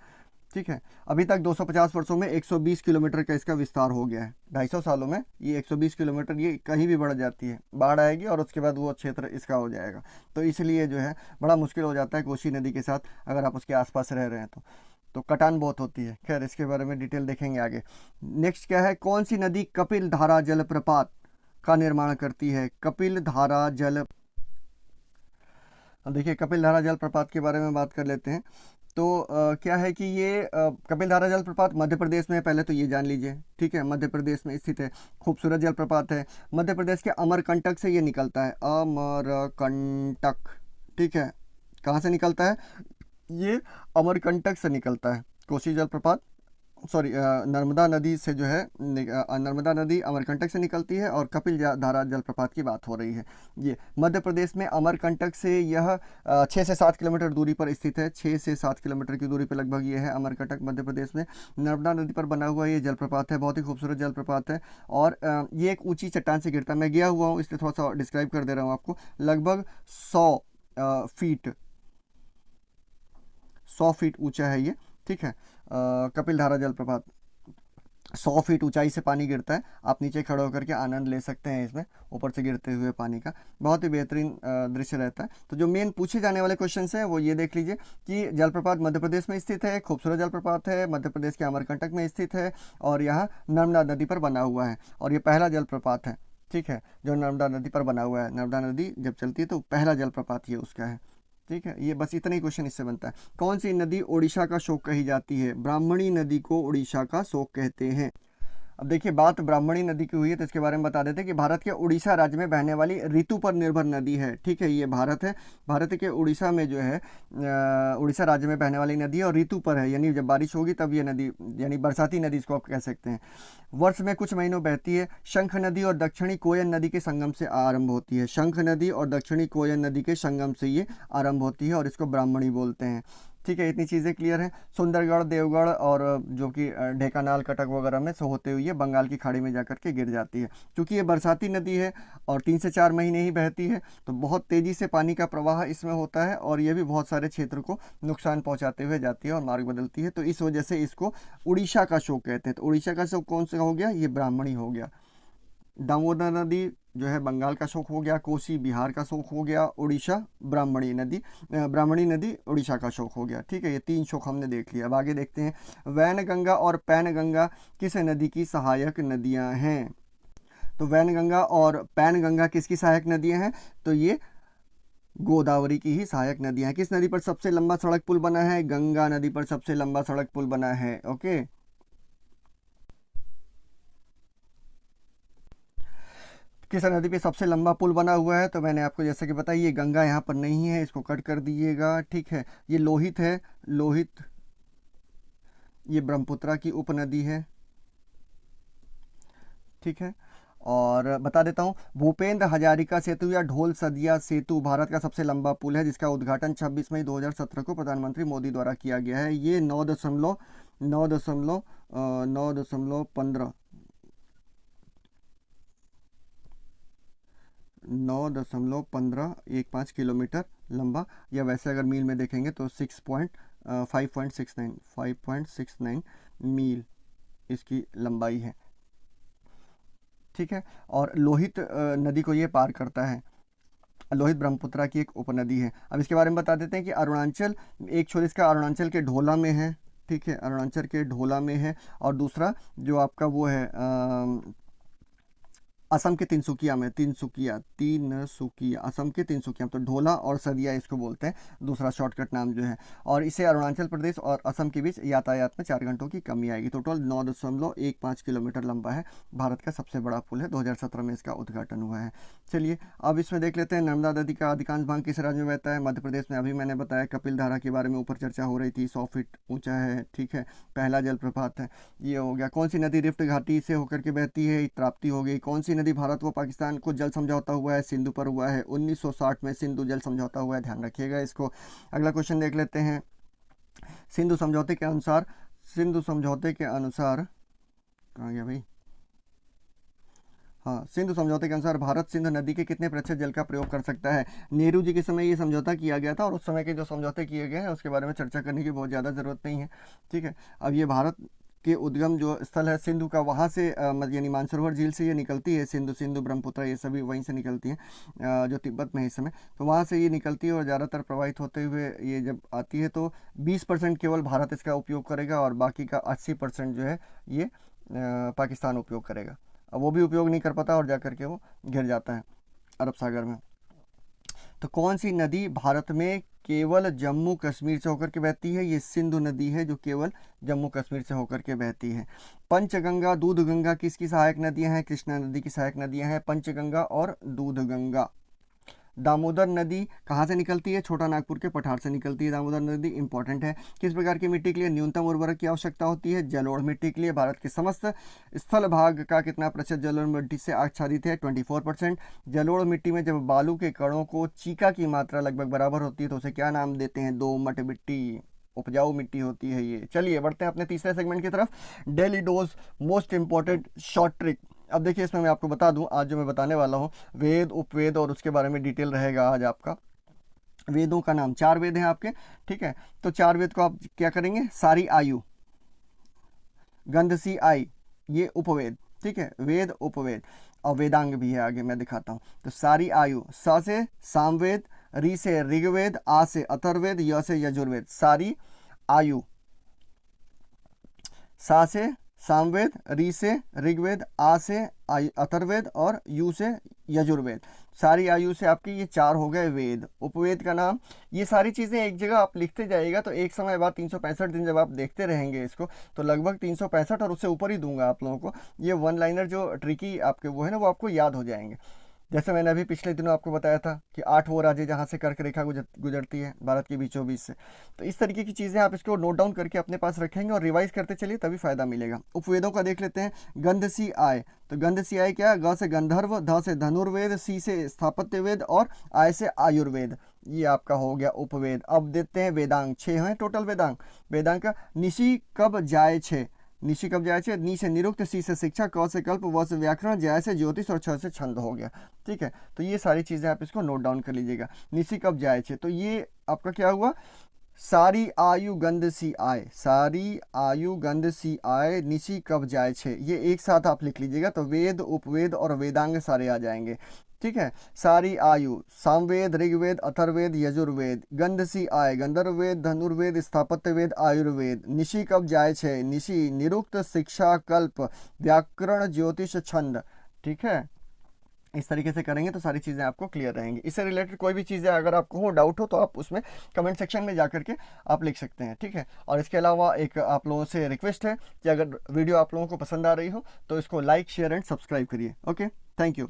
ठीक है, अभी तक 250 वर्षों में 120 किलोमीटर का इसका विस्तार हो गया है। 250 सालों में ये 120 किलोमीटर ये कहीं भी बढ़ जाती है, बाढ़ आएगी और उसके बाद वो क्षेत्र इसका हो जाएगा। तो इसलिए जो है बड़ा मुश्किल हो जाता है कोसी नदी के साथ अगर आप उसके आसपास रह रहे हैं तो कटान बहुत होती है। खैर, इसके बारे में डिटेल देखेंगे आगे। नेक्स्ट क्या है, कौन सी नदी कपिल धारा जलप्रपात का निर्माण करती है? कपिल धारा जल, देखिए कपिल धारा जलप्रपात के बारे में बात कर लेते हैं। तो क्या है कि ये कपिल धारा जलप्रपात मध्य प्रदेश में है, पहले तो ये जान लीजिए। ठीक है, मध्य प्रदेश में स्थित है, खूबसूरत जलप्रपात है। मध्य प्रदेश के अमरकंटक से ये निकलता है, अमरकंटक। ठीक है, कहाँ से निकलता है? ये अमरकंटक से निकलता है कोसी जलप्रपात, सॉरी नर्मदा नदी से जो है नर्मदा नदी अमरकंटक से निकलती है और कपिल धारा जलप्रपात की बात हो रही है। ये मध्य प्रदेश में अमरकंटक से यह 6 से 7 किलोमीटर दूरी पर स्थित है। 6 से 7 किलोमीटर की दूरी पर लगभग ये है अमरकंटक, मध्य प्रदेश में। नर्मदा नदी पर बना हुआ ये जलप्रपात है, बहुत ही खूबसूरत जलप्रपात है और ये एक ऊँची चट्टान से गिरता है। मैं गया हुआ हूँ, इसलिए थोड़ा सा डिस्क्राइब कर दे रहा हूँ आपको। लगभग 100 फीट ऊँचा है ये। ठीक है, कपिल धारा जलप्रपात 100 फीट ऊंचाई से पानी गिरता है। आप नीचे खड़े होकर के आनंद ले सकते हैं इसमें ऊपर से गिरते हुए पानी का, बहुत ही बेहतरीन दृश्य रहता है। तो जो मेन पूछे जाने वाले क्वेश्चन हैं वो ये देख लीजिए कि जलप्रपात मध्य प्रदेश में स्थित है, खूबसूरत जलप्रपात है, मध्य प्रदेश के अमरकंटक में स्थित है और यहाँ नर्मदा नदी पर बना हुआ है और ये पहला जलप्रपात है। ठीक है, जो नर्मदा नदी पर बना हुआ है। नर्मदा नदी जब चलती है तो पहला जलप्रपात ये उसका है। ठीक है, ये बस इतना ही क्वेश्चन इससे बनता है। कौन सी नदी ओडिशा का शोक कही जाती है? ब्राह्मणी नदी को ओडिशा का शोक कहते हैं। अब देखिए, बात ब्राह्मणी नदी की हुई है तो इसके बारे में बता देते हैं कि भारत के उड़ीसा राज्य में बहने वाली ऋतु पर निर्भर नदी है। ठीक है, ये भारत है, भारत के उड़ीसा में जो है उड़ीसा राज्य में बहने वाली नदी है और ऋतु पर है, यानी जब बारिश होगी तब ये नदी, यानी बरसाती नदी इसको आप कह सकते हैं। वर्ष में कुछ महीनों बहती है। शंख नदी और दक्षिणी कोयन नदी के संगम से आरंभ होती है। शंख नदी और दक्षिणी कोयन नदी के संगम से ये आरंभ होती है और इसको ब्राह्मणी बोलते हैं। ठीक है, इतनी चीज़ें क्लियर हैं। सुंदरगढ़, देवगढ़ और जो कि ढेकानाल, कटक वगैरह में से होते हुए बंगाल की खाड़ी में जाकर के गिर जाती है। क्योंकि ये बरसाती नदी है और 3 से 4 महीने ही बहती है तो बहुत तेज़ी से पानी का प्रवाह इसमें होता है और ये भी बहुत सारे क्षेत्र को नुकसान पहुंचाते हुए जाती है और मार्ग बदलती है। तो इस वजह से इसको उड़ीसा का शोक कहते हैं। तो उड़ीसा का शोक कौन सा हो गया? ये ब्राह्मणी हो गया। दामोदर नदी जो है बंगाल का शोक हो गया, कोसी बिहार का शोक हो गया, उड़ीसा ब्राह्मणी नदी उड़ीसा का शोक हो गया। ठीक है, ये 3 शोक हमने देख लिया। अब आगे देखते हैं, वैनगंगा और पैनगंगा किस नदी की सहायक नदियां हैं? तो वैनगंगा और पैनगंगा किसकी सहायक नदियां हैं? तो ये गोदावरी की ही सहायक नदियां हैं। किस नदी पर सबसे लंबा सड़क पुल बना है? गंगा नदी पर सबसे लंबा सड़क पुल बना है। ओके, किस नदी पे सबसे लंबा पुल बना हुआ है? तो मैंने आपको जैसा कि बताया, ये गंगा यहाँ पर नहीं है, इसको कट कर दीजिएगा। ठीक है, ये लोहित है, लोहित ये ब्रह्मपुत्रा की उपनदी है। ठीक है, और बता देता हूँ, भूपेंद्र हजारिका सेतु या ढोल सदिया सेतु भारत का सबसे लंबा पुल है जिसका उद्घाटन 26 मई 2017 को प्रधानमंत्री मोदी द्वारा किया गया है। ये 9.15 9.1515 किलोमीटर लंबा, या वैसे अगर मील में देखेंगे तो 5.69 मील इसकी लंबाई है। ठीक है, और लोहित नदी को ये पार करता है। लोहित ब्रह्मपुत्रा की एक उपनदी है। अब इसके बारे में बता देते हैं कि अरुणाचल, एक छोर इसका अरुणाचल के ढोला में है, ठीक है, अरुणाचल के ढोला में है, और दूसरा जो आपका वो है असम के तिनसुकिया में, तिनसुकिया असम के तिनसुकिया, तो ढोला और सदिया इसको बोलते हैं, दूसरा शॉर्टकट नाम जो है। और इसे अरुणाचल प्रदेश और असम के बीच यातायात में 4 घंटों की कमी आएगी। टोटल 9.15 किलोमीटर लंबा है, भारत का सबसे बड़ा पुल है, 2017 में इसका उद्घाटन हुआ है। चलिए अब इसमें देख लेते हैं, नर्मदा नदी का अधिकांश भाग किस राज्य में बहता है? मध्य प्रदेश में। अभी मैंने बताया कपिल धारा के बारे में ऊपर चर्चा हो रही थी, 100 फीट ऊंचा है, ठीक है, पहला जलप्रपात है, ये हो गया। कौन सी नदी रिफ्ट घाटी से होकर के बहती है? ताप्ती हो गई। कौन सी नदी भारत व पाकिस्तान को जल समझौता हुआ है? सिंधु पर हुआ है, 1960 में सिंधु जल समझौता हुआ है, ध्यान रखिएगा इसको। अगला क्वेश्चन देख लेते हैं, सिंधु समझौते के अनुसार कहाँ गया भाई, हाँ, सिंधु समझौते के अनुसार भारत सिंधु नदी के कितने प्रतिशत जल का प्रयोग कर सकता है? नेहरू जी के समय ये समझौता किया गया था, और उस समय के जो समझौते किए गए हैं उसके बारे में चर्चा करने की बहुत ज़्यादा ज़रूरत नहीं है, ठीक है। अब ये भारत के उद्गम जो स्थल है सिंधु का, वहाँ से यानी मानसरोवर झील से ये निकलती है, सिंधु ब्रह्मपुत्र ये सभी वहीं से निकलती हैं, जो तिब्बत में है इस समय, तो वहाँ से ये निकलती है और ज़्यादातर प्रवाहित होते हुए ये जब आती है तो 20% केवल भारत इसका उपयोग करेगा, और बाकी का 80% जो है ये पाकिस्तान उपयोग करेगा। अब वो भी उपयोग नहीं कर पाता और जाकर के वो घिर जाता है अरब सागर में। तो कौन सी नदी भारत में केवल जम्मू कश्मीर से होकर के बहती है? ये सिंधु नदी है जो केवल जम्मू कश्मीर से होकर के बहती है। पंचगंगा, दूधगंगा किसकी सहायक नदियां हैं? कृष्णा नदी की सहायक नदियां हैं पंचगंगा और दूधगंगा। दामोदर नदी कहाँ से निकलती है? छोटा नागपुर के पठार से निकलती है दामोदर नदी, इंपॉर्टेंट है। किस प्रकार की मिट्टी के लिए न्यूनतम उर्वरक की आवश्यकता होती है? जलोढ़ मिट्टी के लिए। भारत के समस्त स्थल भाग का कितना प्रतिशत जलोढ़ मिट्टी से आच्छादित है? 24%। जलोढ़ मिट्टी में जब बालू के कणों को चीका की मात्रा लगभग बराबर होती है तो उसे क्या नाम देते हैं? दोमट मिट्टी, उपजाऊ मिट्टी होती है ये। चलिए बढ़ते हैं अपने तीसरे सेगमेंट की तरफ, daily dose most important short trick. अब देखिए इसमें मैं आपको बता दूं, आज जो मैं बताने वाला हूं वेद, उपवेद और उसके बारे में डिटेल रहेगा आज आपका। वेदों का नाम, 4 वेद हैं आपके, ठीक है, तो 4 वेद को आप क्या करेंगे? सारी आयु, गंधसी आई, ये उपवेद, ठीक है, वेद उपवेद, और वेदांग भी है आगे मैं दिखाता हूं। तो सारी आयु, स से सामवेद, री से ऋग्वेद, आ से अथर्ववेद, य से यजुर्वेद। सारी आयु, सा से सामवेद, री से ऋग्वेद, आ से अथर्ववेद और यू से यजुर्वेद। सारी आयु से आपके ये 4 हो गए वेद। उपवेद का नाम, ये सारी चीज़ें एक जगह आप लिखते जाइएगा तो एक समय बाद 365 दिन जब आप देखते रहेंगे इसको तो लगभग 365 और उससे ऊपर ही दूंगा आप लोगों को। ये 1 लाइनर जो ट्रिकी आपके वो है ना, वो आपको याद हो जाएंगे। जैसे मैंने अभी पिछले दिनों आपको बताया था कि 8 वो राज्य जहाँ से कर्क रेखा गुजरती है भारत के बीचों बीच से, तो इस तरीके की चीज़ें आप इसको नोट डाउन करके अपने पास रखेंगे और रिवाइज करते चलिए, तभी फायदा मिलेगा। उपवेदों का देख लेते हैं। गंधसी आय, तो गंधसी आय क्या? ग से गंधर्व, ध से धनुर्वेद, सी से स्थापत्य वेद और आय से आयुर्वेद, ये आपका हो गया उपवेद। अब देते हैं वेदांग, 6 हैं टोटल वेदांग। वेदांग का निशी कब जाए छे, निशी कब जाए छे, नी से निरुक्त, सी से शिक्षा, क से कल्प, व से व्याकरण, जय से ज्योतिष और छ से छंद हो गया, ठीक है। तो ये सारी चीज़ें आप इसको नोट डाउन कर लीजिएगा। निशी कब जाए छे, तो ये आपका क्या हुआ? सारी आयु गंध सी आय, सारी आयु गंध सी आय, निशी कब जाए छे, ये एक साथ आप लिख लीजिएगा तो वेद, उपवेद और वेदांग सारे आ जाएंगे, ठीक है। सारी आयु, सामवेद, ऋग्वेद, अथर्ववेद, यजुर्वेद। गंधसी आय, गंधर्ववेद, धनुर्वेद, स्थापत्यवेद, आयुर्वेद। निशी कब जाए छे, निशी निरुक्त, शिक्षा, कल्प, व्याकरण, ज्योतिष, छंद, ठीक है। इस तरीके से करेंगे तो सारी चीज़ें आपको क्लियर रहेंगी। इससे रिलेटेड कोई भी चीज़ें अगर आपको हो, डाउट हो, तो आप उसमें कमेंट सेक्शन में जा करके आप लिख सकते हैं, ठीक है। और इसके अलावा एक आप लोगों से रिक्वेस्ट है कि अगर वीडियो आप लोगों को पसंद आ रही हो तो इसको लाइक, शेयर एंड सब्सक्राइब करिए। Okay, thank you.